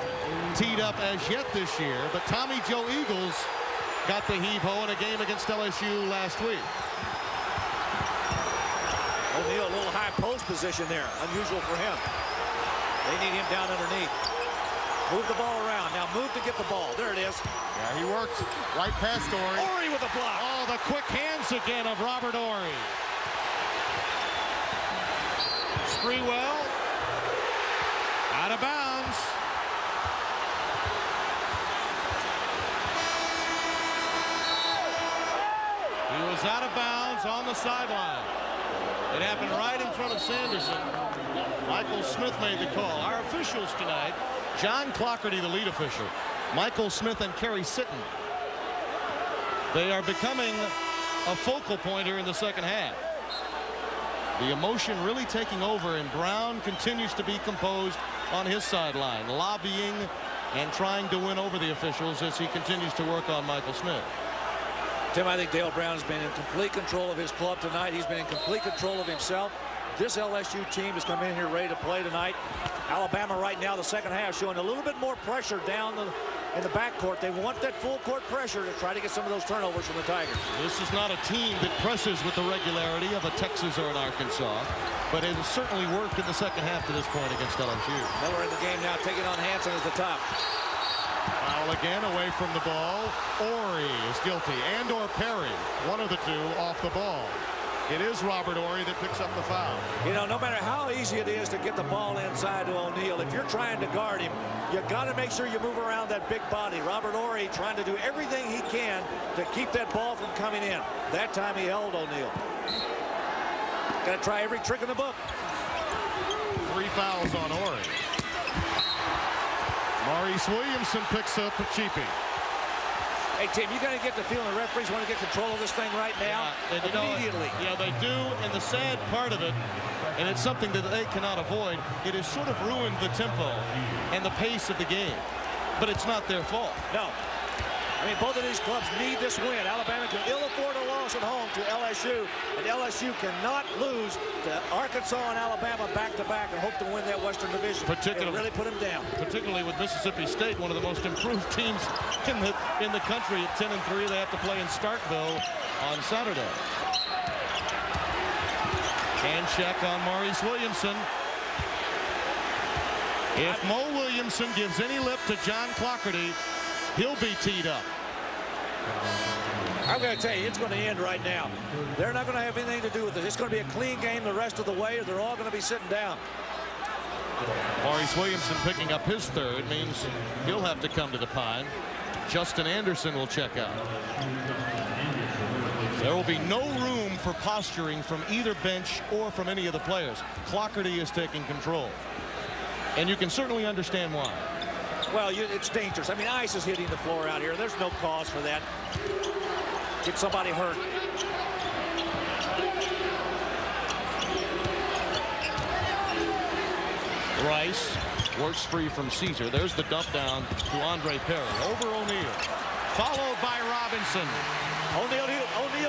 teed up as yet this year, but Tommy Joe Eagles got the heave-ho in a game against LSU last week. O'Neal, a little high post position there. Unusual for him. They need him down underneath. Move the ball around. Now move to get the ball. There it is. Yeah, he worked right past Ori. Ori with a block. Oh, the quick hands again of Robert Ori. Sprewell. Out of bounds. He was out of bounds on the sideline. It happened right in front of Sanderson. Michael Smith made the call. Our officials tonight, John Clougherty, the lead official, Michael Smith and Kerry Sitton. They are becoming a focal point here in the second half. The emotion really taking over, and Brown continues to be composed on his sideline, lobbying and trying to win over the officials as he continues to work on Michael Smith. Tim, I think Dale Brown has been in complete control of his club tonight. He's been in complete control of himself. This LSU team has come in here ready to play tonight. Alabama right now, the second half, showing a little bit more pressure down in the backcourt. They want that full court pressure to try to get some of those turnovers from the Tigers. This is not a team that presses with the regularity of a Texas or an Arkansas, but it has certainly worked in the second half to this point against LSU. Miller in the game now, taking on Hansen at the top. Foul again, away from the ball. Ori is guilty, and/or Perry, one of the two, off the ball. It is Robert Ori that picks up the foul. You know, no matter how easy it is to get the ball inside to O'Neal, if you're trying to guard him, you got to make sure you move around that big body. Robert Ori trying to do everything he can to keep that ball from coming in. That time he held O'Neal. Got to try every trick in the book. 3 fouls on Ori. Maurice Williamson picks up a cheapie. Hey, Tim, you got to get the feeling the referees want to get control of this thing right now, immediately. Yeah, they do, and the sad part of it, and it's something that they cannot avoid, it has sort of ruined the tempo and the pace of the game. But it's not their fault. No. I mean, both of these clubs need this win. Alabama can ill afford a loss at home to LSU, and LSU cannot lose to Arkansas and Alabama back-to-back and hope to win that Western Division. Particularly, really put them down. Particularly with Mississippi State, one of the most improved teams in the country at 10-3. They have to play in Starkville on Saturday. Hand check on Maurice Williamson. If Mo Williamson gives any lip to John Clougherty, he'll be teed up. I'm going to tell you, it's going to end right now. They're not going to have anything to do with it. It's going to be a clean game the rest of the way, or they're all going to be sitting down. Maurice Williamson picking up his third means he'll have to come to the Pine. Justin Anderson will check out. There will be no room for posturing from either bench or from any of the players. Clougherty is taking control. And you can certainly understand why. Well, it's dangerous. I mean, ice is hitting the floor out here. There's no cause for that. Get somebody hurt. Rice works free from Caesar. There's the dump down to Andre Perry. Over O'Neal. Followed by Robinson. O'Neal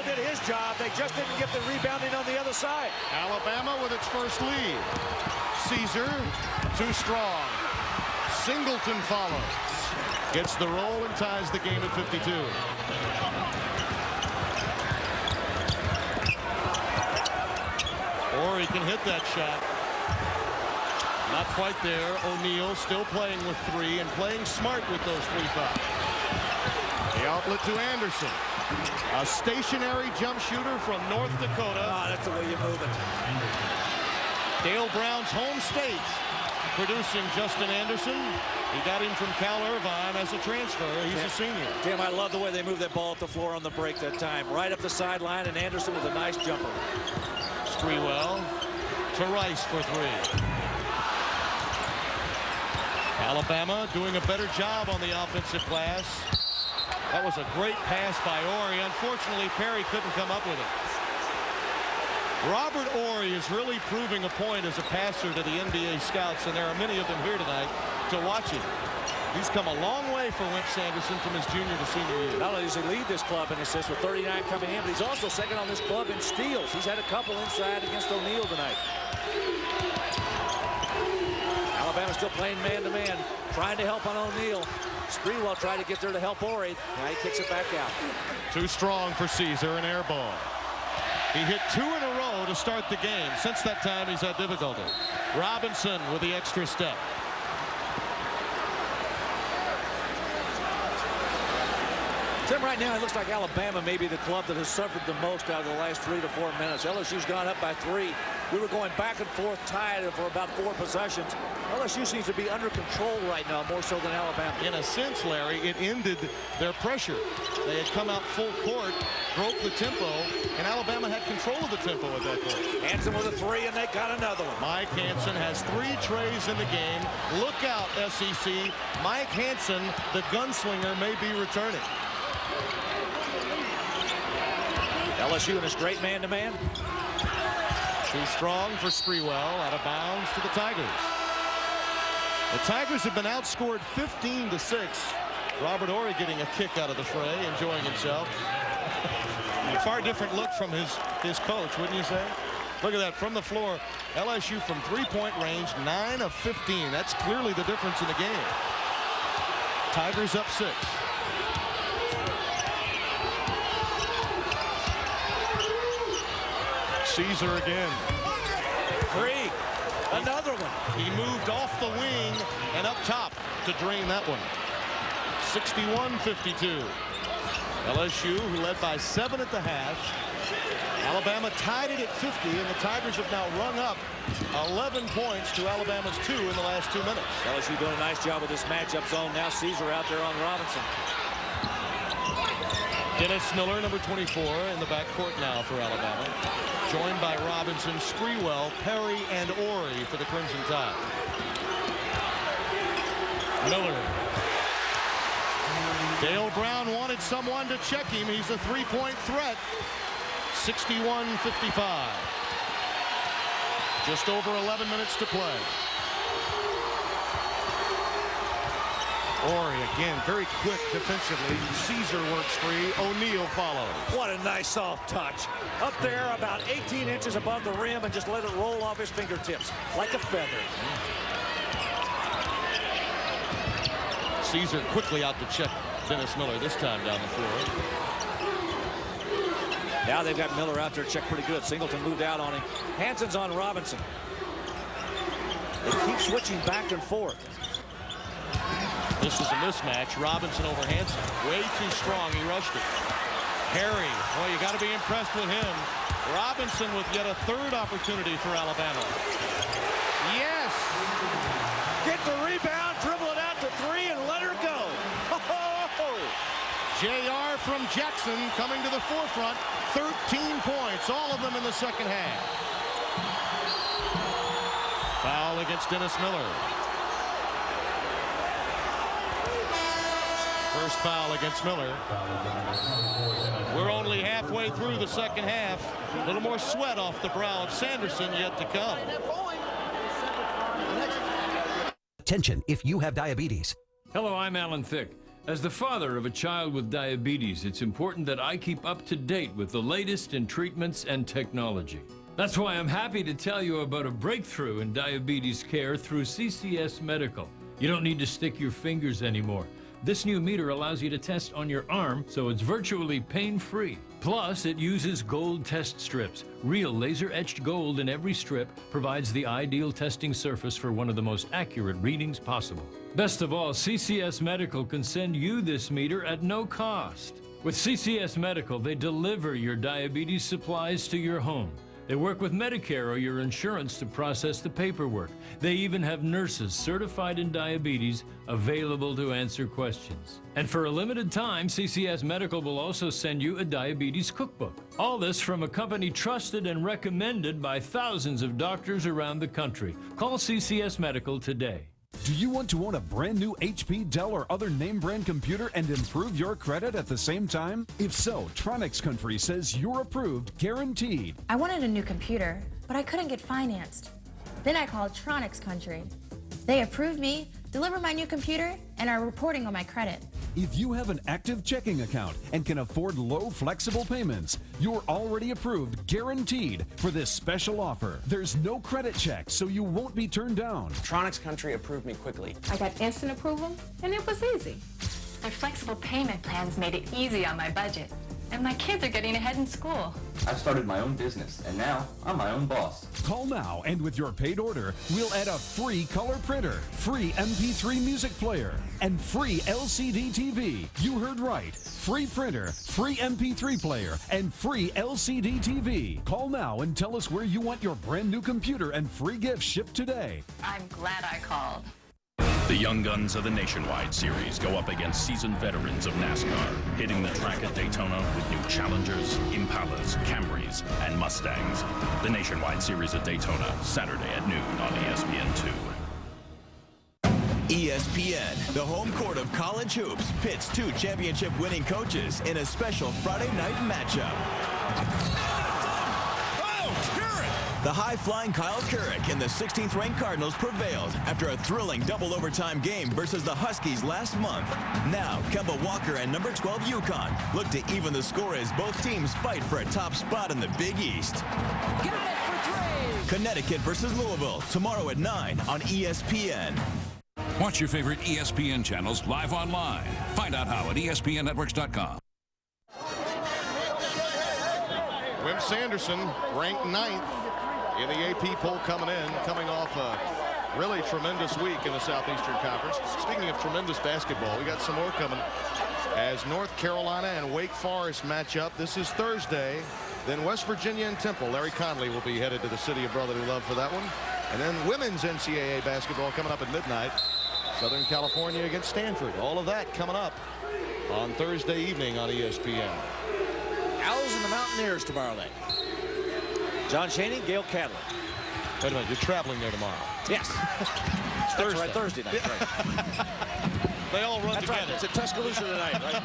did his job. They just didn't get the rebounding on the other side. Alabama with its first lead. Caesar, too strong. Singleton follows. Gets the roll and ties the game at 52. Or he can hit that shot. Not quite there. O'Neal still playing with 3 and playing smart with those 3 fouls. The outlet to Anderson. A stationary jump shooter from North Dakota. Oh, that's the way you move it. Dale Brown's home state producing Justin Anderson. He got him from Cal Irvine as a transfer. He's a senior. Damn, I love the way they moved that ball up the floor on the break that time. Right up the sideline, and Anderson with a nice jumper. Sprewell to Rice for 3. Alabama doing a better job on the offensive glass. That was a great pass by Horry. Unfortunately, Perry couldn't come up with it. Robert Horry is really proving a point as a passer to the NBA scouts, and there are many of them here tonight to watch him. He's come a long way for Wimp Sanderson from his junior to senior year. Not only does he lead this club in assists with 39 coming in, but he's also second on this club in steals. He's had a couple inside against O'Neal tonight. Alabama still playing man-to-man, trying to help on O'Neal. Sprewell tried to get there to help Horry. Now he kicks it back out. Too strong for Caesar, an air ball. He hit 2 in a row to start the game. Since that time, he's had difficulty. Robinson with the extra step. Tim, right now it looks like Alabama may be the club that has suffered the most out of the last 3 to 4 minutes. LSU's gone up by 3. We were going back and forth tied for about 4 possessions. LSU seems to be under control right now, more so than Alabama. In a sense, Larry, it ended their pressure. They had come out full court, broke the tempo, and Alabama had control of the tempo at that point. Hansen with a 3, and they got another one. Mike Hansen has 3 trays in the game. Look out, SEC. Mike Hansen, the gunslinger, may be returning. LSU in a straight man-to-man. Too strong for Sprewell, out of bounds to the Tigers. The Tigers have been outscored 15-6. Robert Horry getting a kick out of the fray, enjoying himself. A far different look from his coach, wouldn't you say? Look at that from the floor. LSU from 3-point range, 9 of 15. That's clearly the difference in the game. Tigers up 6. Caesar again. 3. Another one. He moved off the wing and up top to drain that one. 61-52. LSU, who led by 7 at the half. Alabama tied it at 50, and the Tigers have now rung up 11 points to Alabama's 2 in the last 2 minutes. LSU doing a nice job with this matchup zone. Now Caesar out there on Robinson. Dennis Miller, number 24, in the backcourt now for Alabama. Joined by Robinson, Sprewell, Perry, and Horry for the Crimson Tide. Miller. Dale Brown wanted someone to check him. He's a 3-point threat. 61-55. Just over 11 minutes to play. Horry again, very quick defensively. Caesar works free. O'Neal follows. What a nice soft touch. Up there about 18 inches above the rim and just let it roll off his fingertips like a feather. Caesar quickly out to check Dennis Miller this time down the floor. Now they've got Miller out there checked pretty good. Singleton moved out on him. Hansen's on Robinson. They keep switching back and forth. This is a mismatch. Robinson over Hansen. Way too strong. He rushed it. Perry. Well, you got to be impressed with him. Robinson with yet a 3rd opportunity for Alabama. Yes. Get the rebound, dribble it out to 3, and let her go. JR from Jackson coming to the forefront. 13 points, all of them in the second half. Foul against Dennis Miller. First foul against Miller. We're only halfway through the second half. A little more sweat off the brow of Sanderson yet to come. Attention, if you have diabetes. Hello, I'm Alan Thicke. As the father of a child with diabetes, it's important that I keep up to date with the latest in treatments and technology. That's why I'm happy to tell you about a breakthrough in diabetes care through CCS Medical. You don't need to stick your fingers anymore. This new meter allows you to test on your arm, so it's virtually pain-free. Plus, it uses gold test strips. Real laser-etched gold in every strip provides the ideal testing surface for one of the most accurate readings possible. Best of all, CCS Medical can send you this meter at no cost. With CCS Medical, they deliver your diabetes supplies to your home. They work with Medicare or your insurance to process the paperwork. They even have nurses certified in diabetes available to answer questions. And for a limited time, CCS Medical will also send you a diabetes cookbook. All this from a company trusted and recommended by thousands of doctors around the country. Call CCS Medical today. Do you want to own a brand new HP, Dell, or other name brand computer and improve your credit at the same time? If so, Tronics Country says you're approved, guaranteed. I wanted a new computer, but I couldn't get financed. Then I called Tronics Country. They approved me, delivered my new computer, and are reporting on my credit. If you have an active checking account and can afford low, flexible payments, you're already approved, guaranteed, for this special offer. There's no credit check, so you won't be turned down. Tronics Country approved me quickly. I got instant approval, and it was easy. Their flexible payment plans made it easy on my budget. And my kids are getting ahead in school. I started my own business, and now I'm my own boss. Call now, and with your paid order, we'll add a free color printer, free MP3 music player, and free LCD TV. You heard right. Free printer, free MP3 player, and free LCD TV. Call now and tell us where you want your brand new computer and free gifts shipped today. I'm glad I called. The young guns of the Nationwide Series go up against seasoned veterans of NASCAR, hitting the track at Daytona with new Challengers, Impalas, Camrys, and Mustangs. The Nationwide Series at Daytona, Saturday at noon on ESPN2. ESPN, the home court of college hoops, pits two championship-winning coaches in a special Friday night matchup. The high-flying Kyle Couric and the 16th-ranked Cardinals prevailed after a thrilling double-overtime game versus the Huskies last month. Now, Kemba Walker and number 12 UConn look to even the score as both teams fight for a top spot in the Big East. Got it for three! Connecticut versus Louisville, tomorrow at 9 on ESPN. Watch your favorite ESPN channels live online. Find out how at ESPNNetworks.com. Wim Sanderson ranked 9th in the AP poll coming off a really tremendous week in the Southeastern Conference. Speaking of tremendous basketball, we got some more coming as North Carolina and Wake Forest match up. This is Thursday. Then West Virginia and Temple. Larry Conley will be headed to the city of brotherly love for that one. And then women's NCAA basketball coming up at midnight. Southern California against Stanford. All of that coming up on Thursday evening on ESPN. Owls and the Mountaineers tomorrow night. John Chaney, Gail Cadley. Wait a minute, you're traveling there tomorrow. Yes. It's Thursday. Right, Thursday night. Right. They all run That's together. Right. It's at Tuscaloosa tonight, right?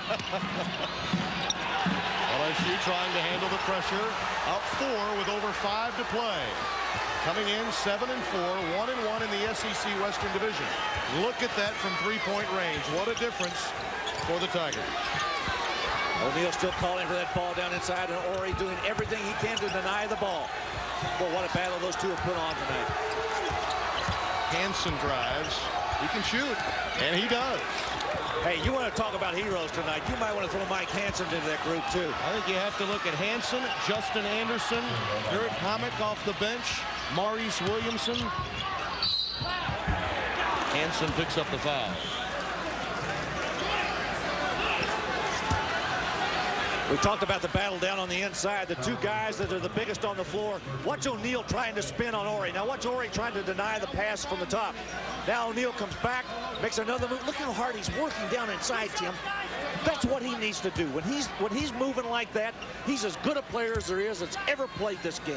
LSU trying to handle the pressure. Up 4 with over 5 to play. Coming in 7-4, 1-1 in the SEC Western Division. Look at that from three-point range. What a difference for the Tigers. O'Neal still calling for that ball down inside, and Ori doing everything he can to deny the ball. Boy, what a battle those two have put on tonight. Hansen drives. He can shoot, and he does. Hey, you want to talk about heroes tonight, you might want to throw Mike Hansen into that group, too. I think you have to look at Hansen, Justin Anderson, Garrett Hammock off the bench, Maurice Williamson. Hansen picks up the foul. We talked about the battle down on the inside. The two guys that are the biggest on the floor. Watch O'Neal trying to spin on Ori. Now watch Ori trying to deny the pass from the top. Now O'Neal comes back, makes another move. Look how hard he's working down inside, Tim. That's what he needs to do. When he's moving like that, he's as good a player as there is that's ever played this game.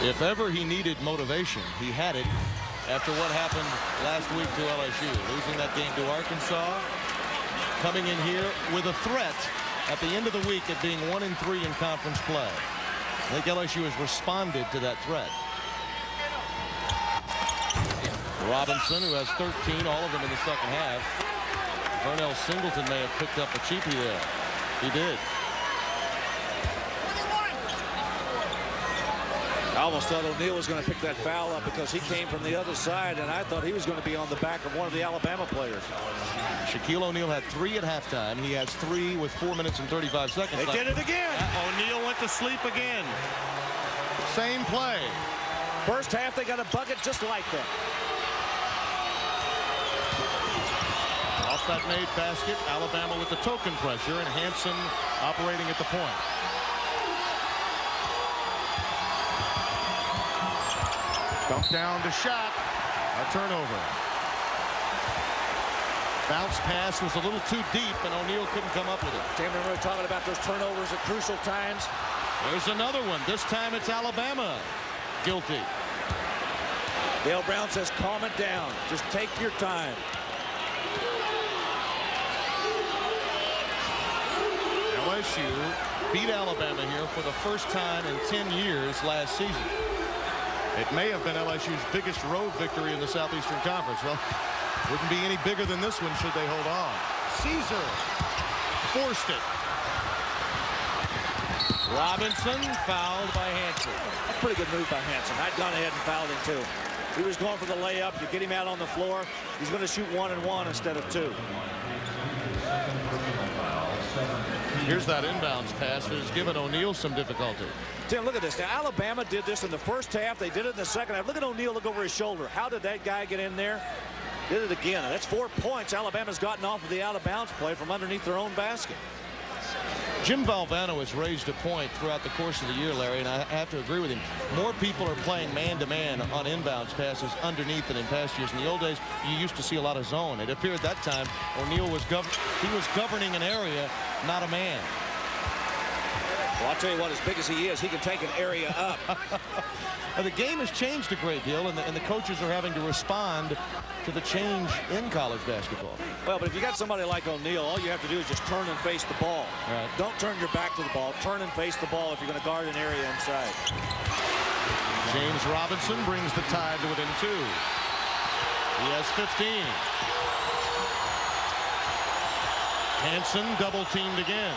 If ever he needed motivation, he had it after what happened last week to LSU. Losing that game to Arkansas. Coming in here with a threat at the end of the week at being 1-3 in conference play. I think LSU has responded to that threat. Robinson, who has 13, all of them in the second half. Vernell Singleton may have picked up a cheapie there. He did. I almost thought O'Neal was going to pick that foul up because he came from the other side, and I thought he was going to be on the back of one of the Alabama players. Shaquille O'Neal had 3 at halftime. He has 3 with 4 minutes and 35 seconds They left. did it again. O'Neal went to sleep again. Same play. First half, they got a bucket just like that. Off that made basket, Alabama with the token pressure, and Hansen operating at the point. Dump down to shot. A turnover. Bounce pass was a little too deep, and O'Neal couldn't come up with it. Damn, remember talking about those turnovers at crucial times. There's another one. This time it's Alabama guilty. Dale Brown says, calm it down. Just take your time. LSU beat Alabama here for the first time in 10 years last season. It may have been LSU's biggest road victory in the Southeastern Conference. Well, wouldn't be any bigger than this one should they hold on. Caesar forced it. Robinson fouled by Hansen. That's a pretty good move by Hansen. I'd gone ahead and fouled him too. He was going for the layup. You get him out on the floor. He's going to shoot 1 and 1 instead of 2. Here's that inbounds pass that has given O'Neal some difficulty. Tim, look at this. Now, Alabama did this in the first half. They did it in the second half. Look at O'Neal look over his shoulder. How did that guy get in there? Did it again. That's 4 points. Alabama's gotten off of the out-of-bounds play from underneath their own basket. Jim Valvano has raised a point throughout the course of the year, Larry, and I have to agree with him. More people are playing man-to-man on inbounds passes underneath than in past years. In the old days, you used to see a lot of zone. It appeared that time O'Neal was governing an area, not a man. Well, I'll tell you what, as big as he is, he can take an area up. The game has changed a great deal, and the coaches are having to respond to the change in college basketball. Well, but if you got somebody like O'Neal, all you have to do is just turn and face the ball. Right. Don't turn your back to the ball. Turn and face the ball if you're going to guard an area inside. James Robinson brings the Tide to within 2. He has 15. Hansen double teamed again.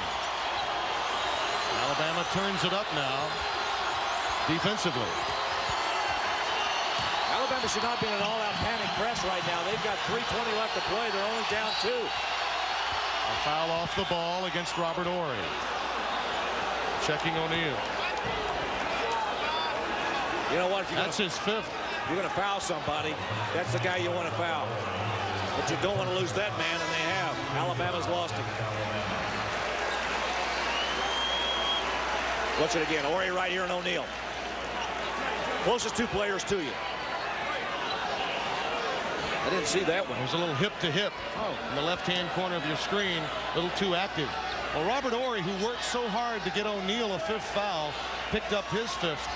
Alabama turns it up now defensively. Alabama should not be in an all-out panic press right now. They've got 3:20 left to play. They're only down 2. A foul off the ball against Robert Horry. Checking O'Neal. You know what? That's his 5th. You're going to foul somebody. That's the guy you want to foul. But you don't want to lose that man, and they have. Alabama's lost him. Watch it again. Horry right here and O'Neal. Closest 2 players to you. I didn't see that one. There's a little hip-to-hip in the left-hand corner of your screen. A little too active. Well, Robert Horry, who worked so hard to get O'Neal a 5th foul, picked up his 5th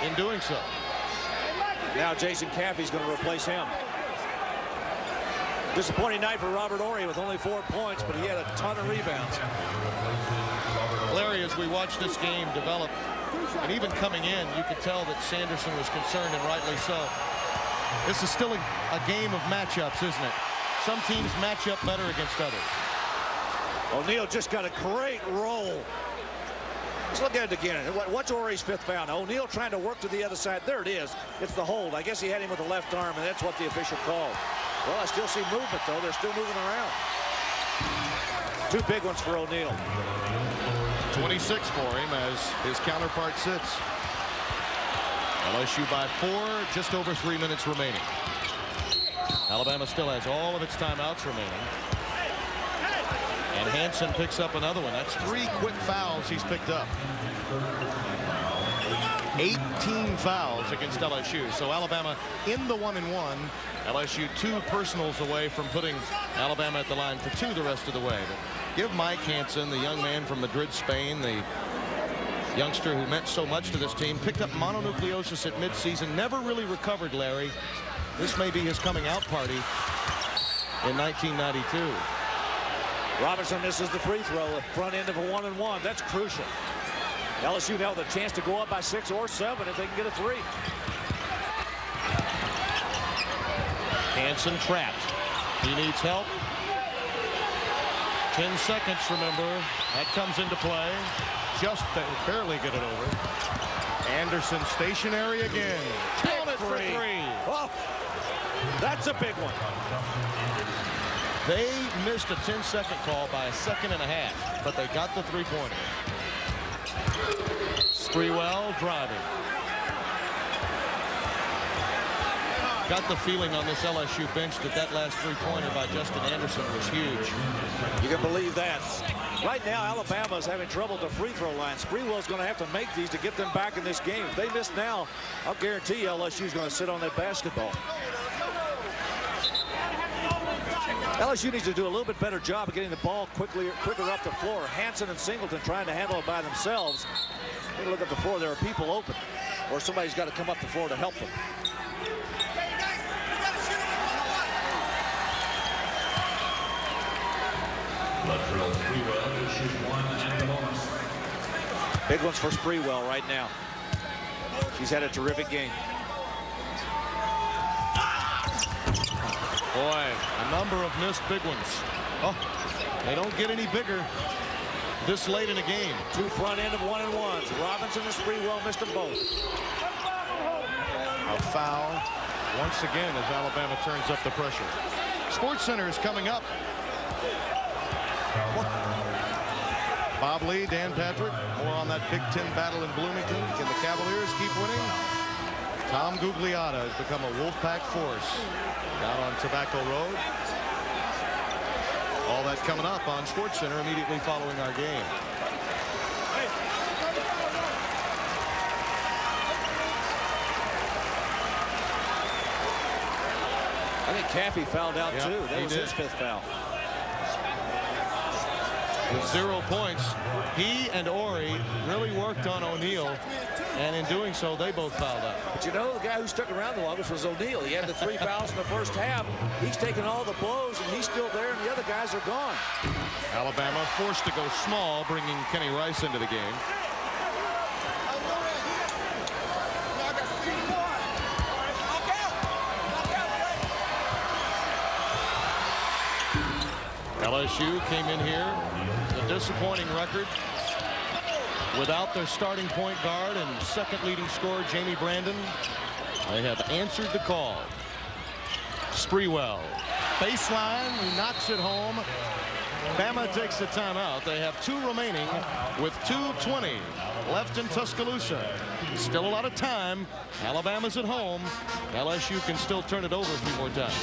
in doing so. Now Jason Caffey's going to replace him. Disappointing night for Robert Horry with only 4 points, but he had a ton of rebounds. Larry, as we watch this game develop, and even coming in, you could tell that Sanderson was concerned, and rightly so. This is still a game of matchups, isn't it? Some teams match up better against others. O'Neal just got a great roll. Let's look at it again. What's Horry's 5th foul? Now, O'Neal trying to work to the other side. There it is. It's the hold. I guess he had him with the left arm, and that's what the official called. Well, I still see movement, though. They're still moving around. 2 big ones for O'Neal. 26 for him as his counterpart sits. LSU by 4, just over 3 minutes remaining. Alabama still has all of its timeouts remaining. And Hansen picks up another one. That's 3 quick fouls he's picked up. 18 fouls against LSU. So Alabama in the 1-and-1. LSU 2 personals away from putting Alabama at the line for 2 the rest of the way. But give Mike Hansen, the young man from Madrid, Spain, the youngster who meant so much to this team, picked up mononucleosis at midseason, never really recovered, Larry. This may be his coming out party in 1992. Robinson misses the free throw at front end of a 1-and-1. That's crucial. LSU now with a chance to go up by 6 or 7 if they can get a 3. Hansen trapped. He needs help. 10 seconds, remember. That comes into play. Just barely get it over. Anderson stationary again. Down it for three. Oh, that's a big one. They missed a 10-second call by a second and a half, but they got the three-pointer. Sprewell driving. Got the feeling on this LSU bench that last three-pointer by Justin Anderson was huge. You can believe that. Right now, Alabama is having trouble at the free throw line. Sprewell's going to have to make these to get them back in this game. If they miss now, I'll guarantee you LSU is going to sit on that basketball. LSU needs to do a little bit better job of getting the ball quicker up the floor. Hansen and Singleton trying to handle it by themselves. Take a look at the floor. There are people open, or somebody's got to come up the floor to help them. Big ones for Sprewell right now. He's had a terrific game. Boy, a number of missed big ones. Oh, they don't get any bigger this late in a game. Two front end of 1-and-1s. Robinson and Sprewell missed them both. A foul once again as Alabama turns up the pressure. Sports Center is coming up. Bob Lee, Dan Patrick, more on that Big Ten battle in Bloomington. Can the Cavaliers keep winning? Tom Gugliotta has become a Wolfpack force down on Tobacco Road. All that coming up on Sports Center immediately following our game. I think Caffey fouled out too. That was his fifth foul. With 0 points, he and Ori really worked on O'Neal, and in doing so, they both fouled out. But you know, the guy who stuck around the longest was O'Neal. He had the 3 fouls in the first half. He's taken all the blows, and he's still there, and the other guys are gone. Alabama forced to go small, bringing Kenny Rice into the game. LSU came in here, a disappointing record, without their starting point guard and second leading scorer Jamie Brandon. They have answered the call. Sprewell, baseline, he knocks it home. Bama takes the timeout. They have 2 remaining with 2:20 left in Tuscaloosa. Still a lot of time. Alabama's at home. LSU can still turn it over a few more times.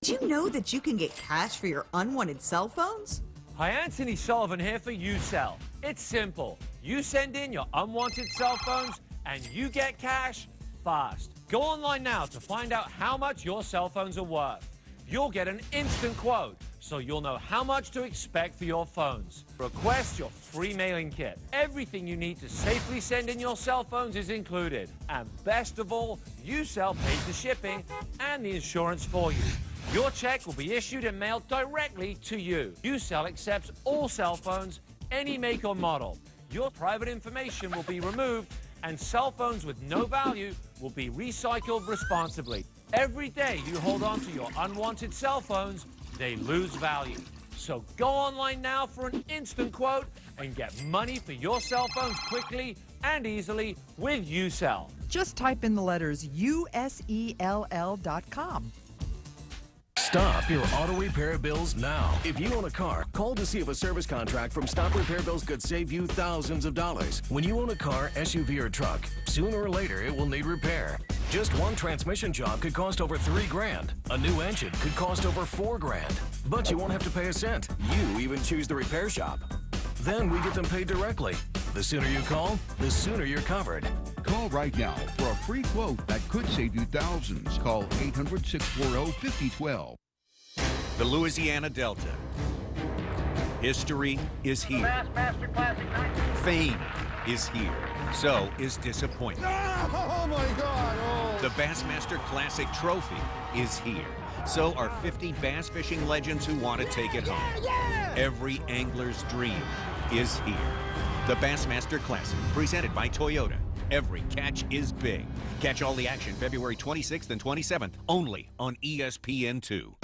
Did you know that you can get cash for your unwanted cell phones? Hi, Anthony Sullivan here for UCell. It's simple. You send in your unwanted cell phones and you get cash fast. Go online now to find out how much your cell phones are worth. You'll get an instant quote, so you'll know how much to expect for your phones. Request your free mailing kit. Everything you need to safely send in your cell phones is included. And best of all, UCell pays the shipping and the insurance for you. Your check will be issued and mailed directly to you. UCell accepts all cell phones, any make or model. Your private information will be removed, and cell phones with no value will be recycled responsibly. Every day you hold on to your unwanted cell phones, they lose value. So go online now for an instant quote and get money for your cell phones quickly and easily with UCell. Just type in the letters USELL.com. Stop your auto repair bills now. If you own a car, call to see if a service contract from Stop Repair Bills could save you thousands of dollars. When you own a car, SUV, or truck, sooner or later it will need repair. Just one transmission job could cost over $3 grand. A new engine could cost over $4 grand. But you won't have to pay a cent. You even choose the repair shop. Then we get them paid directly. The sooner you call, the sooner you're covered. Call right now for a free quote that could save you thousands. Call 800-640-5012. The Louisiana Delta. History is here. Fame is here. So is disappointment. Oh my God! Oh. The Bassmaster Classic Trophy is here. So are 50 bass fishing legends who want to take it home. Every angler's dream is here. The Bassmaster Classic, presented by Toyota. Every catch is big. Catch all the action February 26th and 27th, only on ESPN2.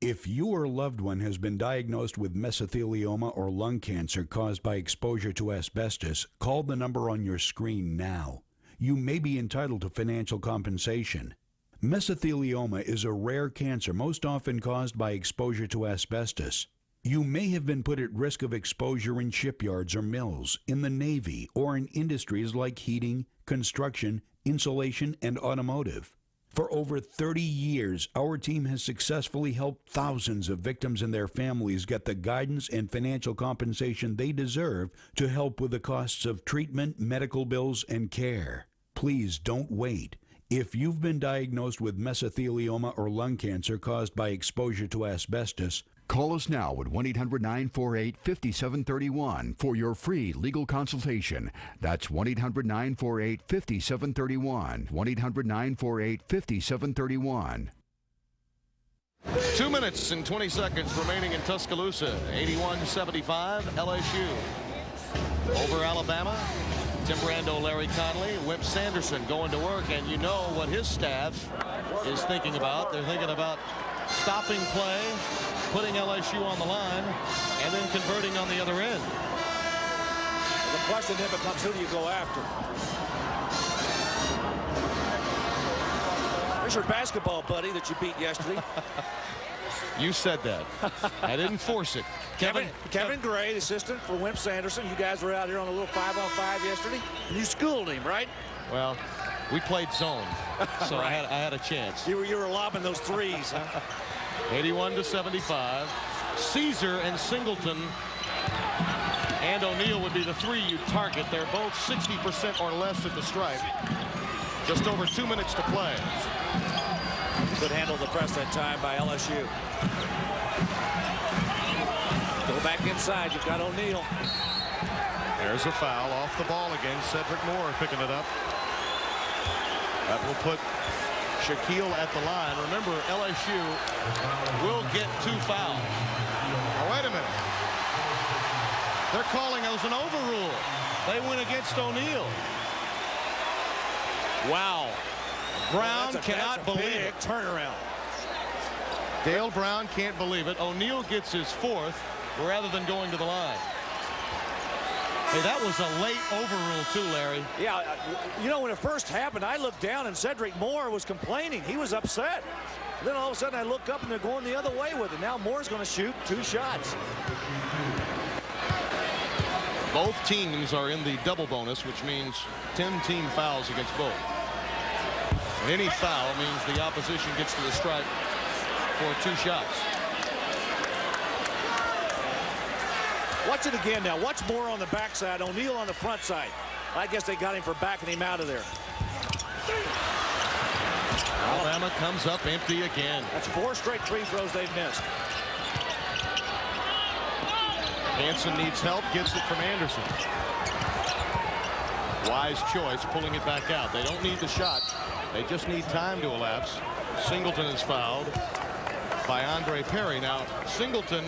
If your loved one has been diagnosed with mesothelioma or lung cancer caused by exposure to asbestos, call the number on your screen now. You may be entitled to financial compensation. Mesothelioma is a rare cancer most often caused by exposure to asbestos. You may have been put at risk of exposure in shipyards or mills, in the Navy, or in industries like heating, construction, insulation, and automotive. For over 30 years, our team has successfully helped thousands of victims and their families get the guidance and financial compensation they deserve to help with the costs of treatment, medical bills, and care. Please don't wait. If you've been diagnosed with mesothelioma or lung cancer caused by exposure to asbestos, call us now at 1-800-948-5731 for your free legal consultation. That's 1-800-948-5731. 1-800-948-5731. 2 minutes and 20 seconds remaining in Tuscaloosa. 81-75 LSU over Alabama. Tim Brando, Larry Conley, Wimp Sanderson going to work, and you know what his staff is thinking about. They're thinking about stopping play, putting LSU on the line, and then converting on the other end. The question then becomes, who do you go after? There's your basketball buddy that you beat yesterday. You said that. I didn't force it. Kevin Gray, assistant for Wimp Sanderson. You guys were out here on a little 5-on-5 yesterday. And you schooled him, right? Well, we played zone, so I had a chance. You were lobbing those threes, huh? 81-75. Caesar and Singleton and O'Neal would be the three you target. They're both 60% or less at the stripe. Just over 2 minutes to play. Good handle of the press that time by LSU. Go back inside. You've got O'Neal. There's a foul off the ball again. Cedric Moore picking it up. That will put Shaquille at the line. Remember, LSU will get 2 fouls. Now, wait a minute. They're calling it as an overrule. They went against O'Neal. Wow. Brown cannot believe it. Turnaround. Dale Brown can't believe it. O'Neal gets his 4th rather than going to the line. Hey, that was a late overrule too, Larry. Yeah, you know, when it first happened, I looked down and Cedric Moore was complaining. He was upset. Then all of a sudden I look up and they're going the other way with it. Now Moore's going to shoot 2 shots. Both teams are in the double bonus, which means 10 team fouls against both. And any foul means the opposition gets to the stripe for 2 shots. Watch it again now. Watch Moore on the backside, O'Neal on the front side. I guess they got him for backing him out of there. Alabama comes up empty again. That's 4 straight free throws they've missed. Hansen needs help, gets it from Anderson. Wise choice, pulling it back out. They don't need the shot. They just need time to elapse. Singleton is fouled by Andre Perry. Now, Singleton,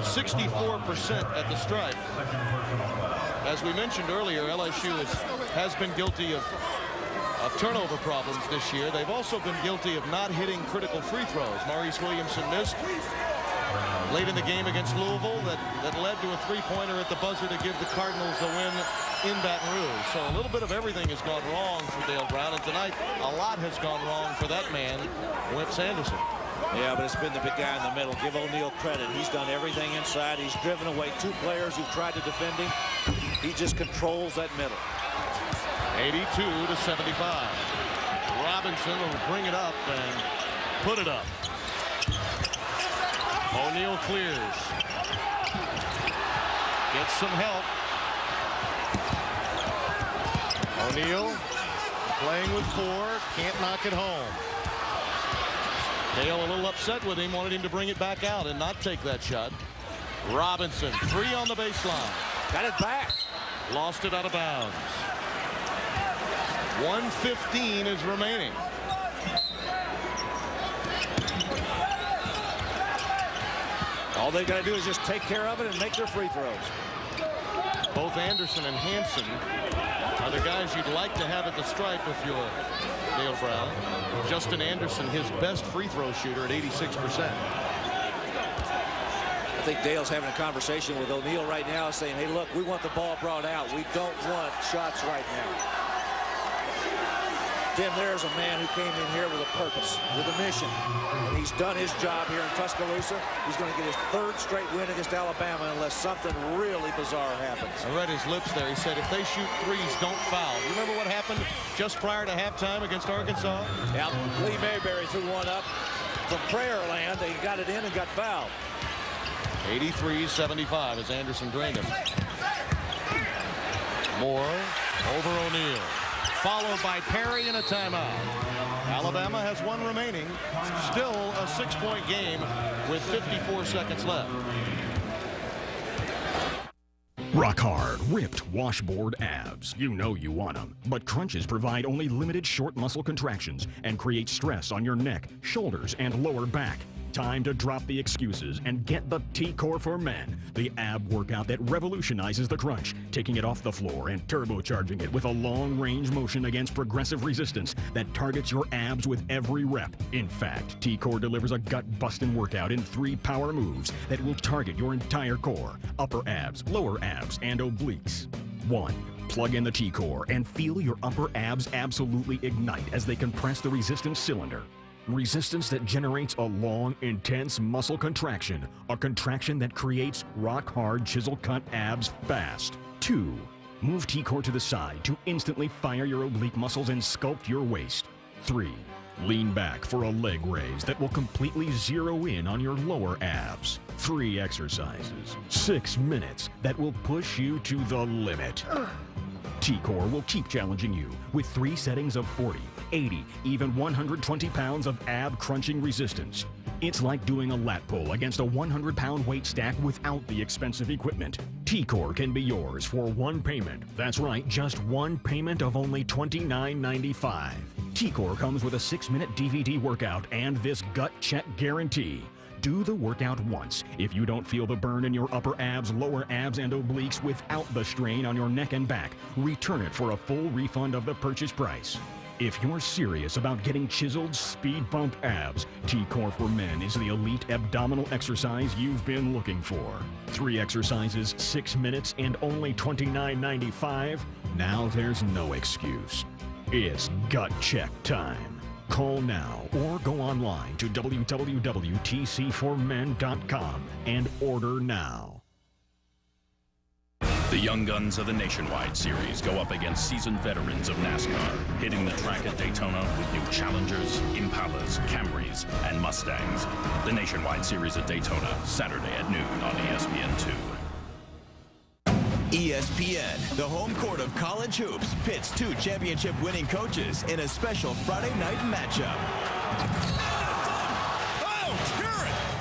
64% at the stripe. As we mentioned earlier, LSU has been guilty of turnover problems this year. They've also been guilty of not hitting critical free throws. Maurice Williamson missed late in the game against Louisville that led to a 3-pointer at the buzzer to give the Cardinals a win in Baton Rouge. So a little bit of everything has gone wrong for Dale Brown, and tonight a lot has gone wrong for that man, Wimp Sanderson. Yeah, but it's been the big guy in the middle. Give O'Neal credit. He's done everything inside. He's driven away 2 players who've tried to defend him. He just controls that middle. 82-75. Robinson will bring it up and put it up. O'Neal clears. Gets some help. O'Neal playing with 4. Can't knock it home. Dale a little upset with him. Wanted him to bring it back out and not take that shot. Robinson, 3 on the baseline. Got it back. Lost it out of bounds. 1:15 is remaining. All they got to do is just take care of it and make their free throws. Both Anderson and Hansen are the guys you'd like to have at the stripe if you're Dale Brown. Justin Anderson, his best free throw shooter at 86%. I think Dale's having a conversation with O'Neal right now saying, hey, look, we want the ball brought out. We don't want shots right now. Tim, there's a man who came in here with a purpose, with a mission. And he's done his job here in Tuscaloosa. He's going to get his 3rd straight win against Alabama unless something really bizarre happens. I read his lips there. He said, if they shoot threes, don't foul. You remember what happened just prior to halftime against Arkansas? Yeah, Lee Mayberry threw one up from prayer land. He got it in and got fouled. 83-75 as Anderson drained him. Moore over O'Neal. Followed by Perry in a timeout. Alabama has 1 remaining. Still a 6-point game with 54 seconds left. Rock hard, ripped washboard abs. You know you want them. But crunches provide only limited short muscle contractions and create stress on your neck, shoulders, and lower back. Time to drop the excuses and get the T-Core for Men, the ab workout that revolutionizes the crunch, taking it off the floor and turbocharging it with a long-range motion against progressive resistance that targets your abs with every rep. In fact, T-Core delivers a gut-busting workout in 3 power moves that will target your entire core, upper abs, lower abs, and obliques. 1. Plug in the T-Core and feel your upper abs absolutely ignite as they compress the resistance cylinder. Resistance that generates a long, intense muscle contraction, a contraction that creates rock-hard chisel-cut abs fast. 2. Move T-Core to the side to instantly fire your oblique muscles and sculpt your waist. 3. Lean back for a leg raise that will completely zero in on your lower abs. 3 exercises, 6 minutes that will push you to the limit. T-Core will keep challenging you with 3 settings of 40, 80, even 120 pounds of ab crunching resistance. It's like doing a lat pull against a 100-pound weight stack without the expensive equipment. T-Core can be yours for 1 payment. That's right, just 1 payment of only $29.95. T-Core comes with a 6-minute DVD workout and this gut check guarantee. Do the workout once. If you don't feel the burn in your upper abs, lower abs, and obliques without the strain on your neck and back, return it for a full refund of the purchase price. If you're serious about getting chiseled, speed bump abs, T-Core for Men is the elite abdominal exercise you've been looking for. 3 exercises, 6 minutes, and only $29.95. Now there's no excuse. It's gut check time. Call now or go online to www.tcformen.com and order now. The young guns of the Nationwide Series go up against seasoned veterans of NASCAR, hitting the track at Daytona with new Challengers, Impalas, Camrys, and Mustangs. The Nationwide Series at Daytona, Saturday at noon on ESPN2. ESPN, the home court of college hoops, pits 2 championship-winning coaches in a special Friday night matchup.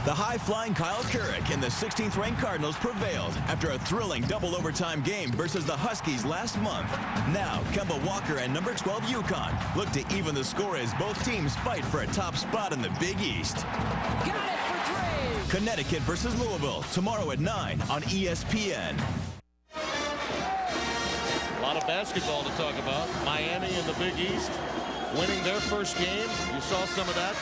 The high-flying Kyle Couric and the 16th-ranked Cardinals prevailed after a thrilling double-overtime game versus the Huskies last month. Now, Kemba Walker and number 12 UConn look to even the score as both teams fight for a top spot in the Big East. Got it for 3. Connecticut versus Louisville, tomorrow at 9 on ESPN. A lot of basketball to talk about. Miami in the Big East winning their first game. You saw some of that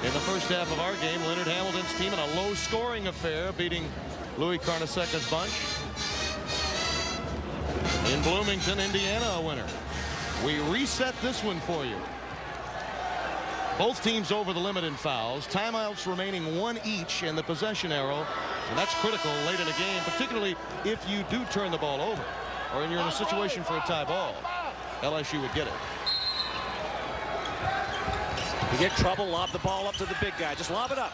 in the first half of our game. Leonard Hamilton's team in a low-scoring affair, beating Louis Carnesecca's bunch. In Bloomington, Indiana, a winner. We reset this one for you. Both teams over the limit in fouls. Timeouts remaining 1 each in the possession arrow. And that's critical late in a game, particularly if you do turn the ball over, or you're in a situation for a tie ball. LSU would get it. You get trouble, lob the ball up to the big guy. Just lob it up.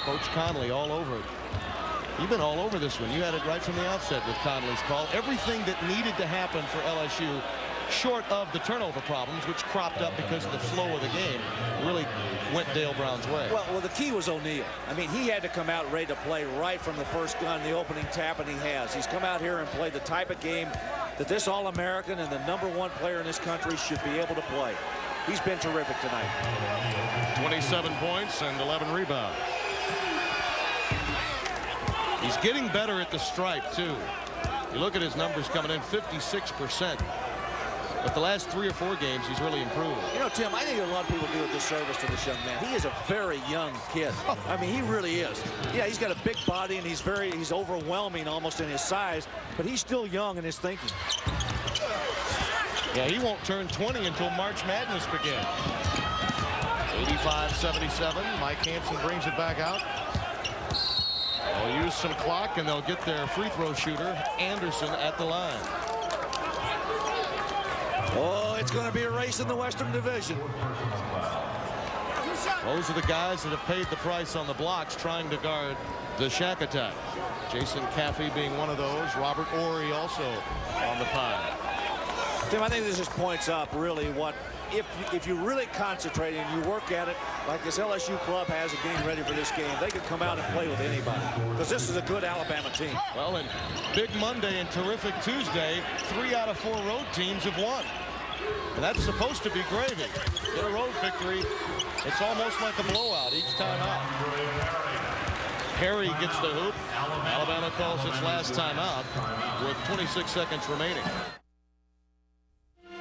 Coach Conley all over it. You've been all over this one. You had it right from the outset with Conley's call. Everything that needed to happen for LSU, short of the turnover problems, which cropped up because of the flow of the game, really went Dale Brown's way. Well, the key was O'Neal. I mean, he had to come out ready to play right from the first gun, the opening tap, and he has. He's come out here and played the type of game that this All-American and the #1 player in this country should be able to play. He's been terrific tonight. 27 points and 11 rebounds. He's getting better at the stripe, too. You look at his numbers coming in, 56%. But the last 3 or 4 games, he's really improved. You know, Tim, I think a lot of people do a disservice to this young man. He is a very young kid. I mean, he really is. Yeah, he's got a big body, and he's overwhelming almost in his size, but he's still young in his thinking. Yeah, he won't turn 20 until March Madness begins. 85-77. Mike Hansen brings it back out. They'll use some clock, and they'll get their free throw shooter, Anderson, at the line. Oh, it's going to be a race in the Western Division. Those are the guys that have paid the price on the blocks trying to guard the Shack attack. Jason Caffey being one of those. Robert Ory also on the pile. Tim, I think this just points up really what if you really concentrate and you work at it like this LSU club has of getting ready for this game, they could come out and play with anybody because this is a good Alabama team. Well, and big Monday and terrific Tuesday, 3 out of 4 road teams have won. And that's supposed to be gravy. Get a road victory. It's almost like a blowout each time out. Harry gets the hoop. Alabama calls its last time out with 26 seconds remaining.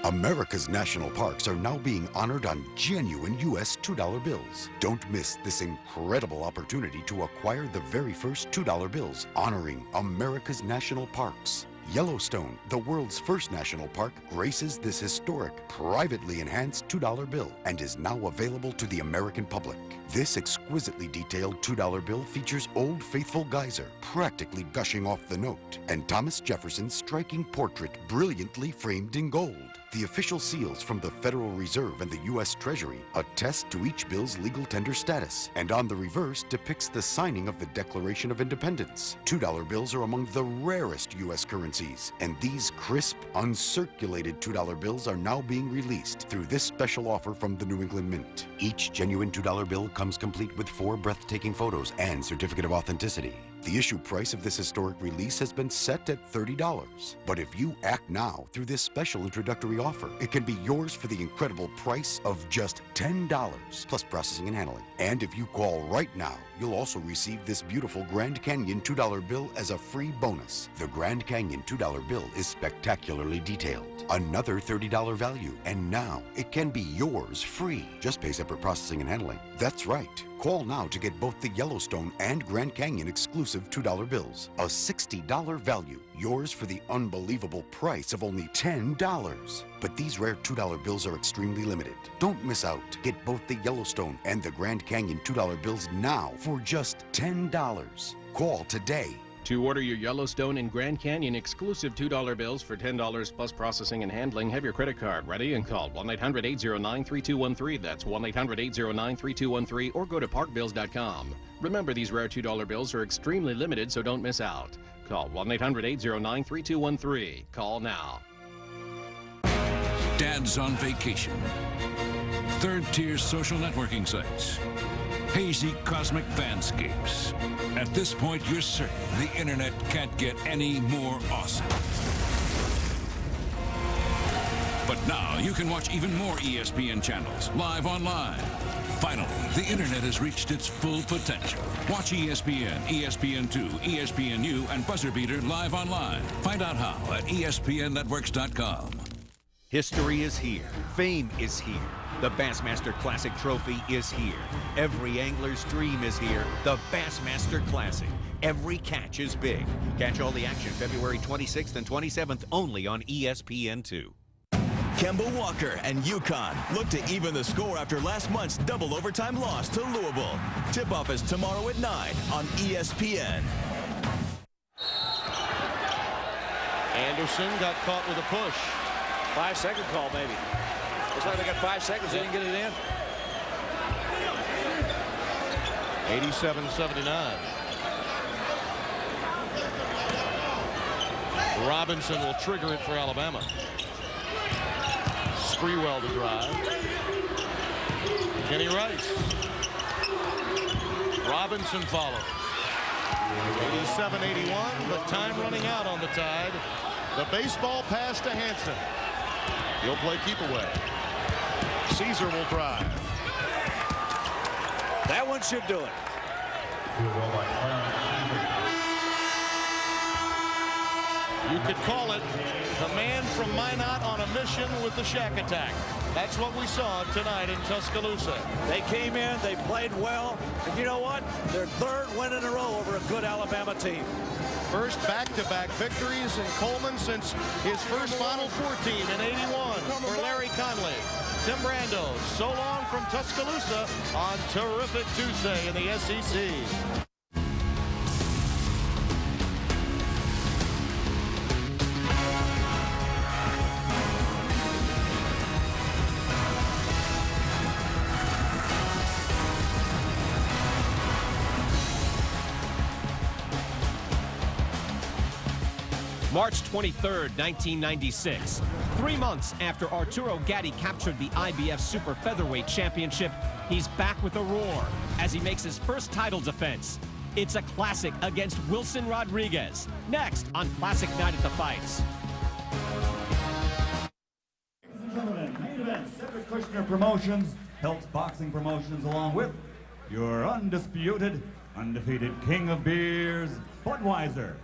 America's national parks are now being honored on genuine U.S. $2 bills. Don't miss this incredible opportunity to acquire the very first $2 bills honoring America's national parks. Yellowstone, the world's first national park, graces this historic, privately enhanced $2 bill and is now available to the American public. This exquisitely detailed $2 bill features Old Faithful Geyser practically gushing off the note and Thomas Jefferson's striking portrait brilliantly framed in gold. The official seals from the Federal Reserve and the U.S. Treasury attest to each bill's legal tender status, and on the reverse depicts the signing of the Declaration of Independence. $2 bills are among the rarest U.S. currencies, and these crisp, uncirculated $2 bills are now being released through this special offer from the New England Mint. Each genuine $2 bill comes complete with 4 breathtaking photos and certificate of authenticity. The issue price of this historic release has been set at $30. But if you act now through this special introductory offer, it can be yours for the incredible price of just $10 plus processing and handling. And if you call right now, you'll also receive this beautiful Grand Canyon $2 bill as a free bonus. The Grand Canyon $2 bill is spectacularly detailed. Another $30 value. And now it can be yours free. Just pay separate processing and handling. That's right. Call now to get both the Yellowstone and Grand Canyon exclusive $2 bills. A $60 value, yours for the unbelievable price of only $10. But these rare $2 bills are extremely limited. Don't miss out. Get both the Yellowstone and the Grand Canyon $2 bills now for just $10. Call today. To order your Yellowstone and Grand Canyon exclusive $2 bills for $10 plus processing and handling, have your credit card ready and call 1-800-809-3213. That's 1-800-809-3213, or go to parkbills.com. Remember, these rare $2 bills are extremely limited, so don't miss out. Call 1-800-809-3213. Call now. Dad's on vacation. Third-tier social networking sites. Hazy cosmic fanscapes. At this point, you're certain the internet can't get any more awesome. But now you can watch even more ESPN channels live online. Finally, the internet has reached its full potential. Watch ESPN, ESPN2, ESPNU, and Buzzer Beater live online. Find out how at ESPNNetworks.com. History is here. Fame is here. The Bassmaster Classic Trophy is here. Every angler's dream is here. The Bassmaster Classic. Every catch is big. Catch all the action February 26th and 27th only on ESPN2. Kemba Walker and UConn look to even the score after last month's double overtime loss to Louisville. Tip-off is tomorrow at 9 on ESPN. Anderson got caught with a push. 5-second call, maybe. Looks like they got 5 seconds. They didn't get it in. 87-79. Robinson will trigger it for Alabama. Sprewell to drive. Kenny Rice. Robinson follows. 87-81, but time running out on the Tide. The baseball pass to Hansen. He'll play keep away. Caesar will drive. That one should do it. You could call it the man from Minot on a mission with the shack attack. That's what we saw tonight in Tuscaloosa. They came in, they played well, and you know what? Their third win in a row over a good Alabama team. First back-to-back victories in Coleman since his first Final Four team in '81 for Larry Conley. Tim Brando, so long from Tuscaloosa on terrific Tuesday in the SEC. March 23rd, 1996. 3 months after Arturo Gatti captured the IBF Super Featherweight Championship, he's back with a roar as he makes his first title defense. It's a classic against Wilson Rodriguez. Next on Classic Night at the Fights. Ladies and gentlemen, main event, Cedric Kushner Promotions helps boxing promotions along with your undisputed, undefeated king of beers, Budweiser.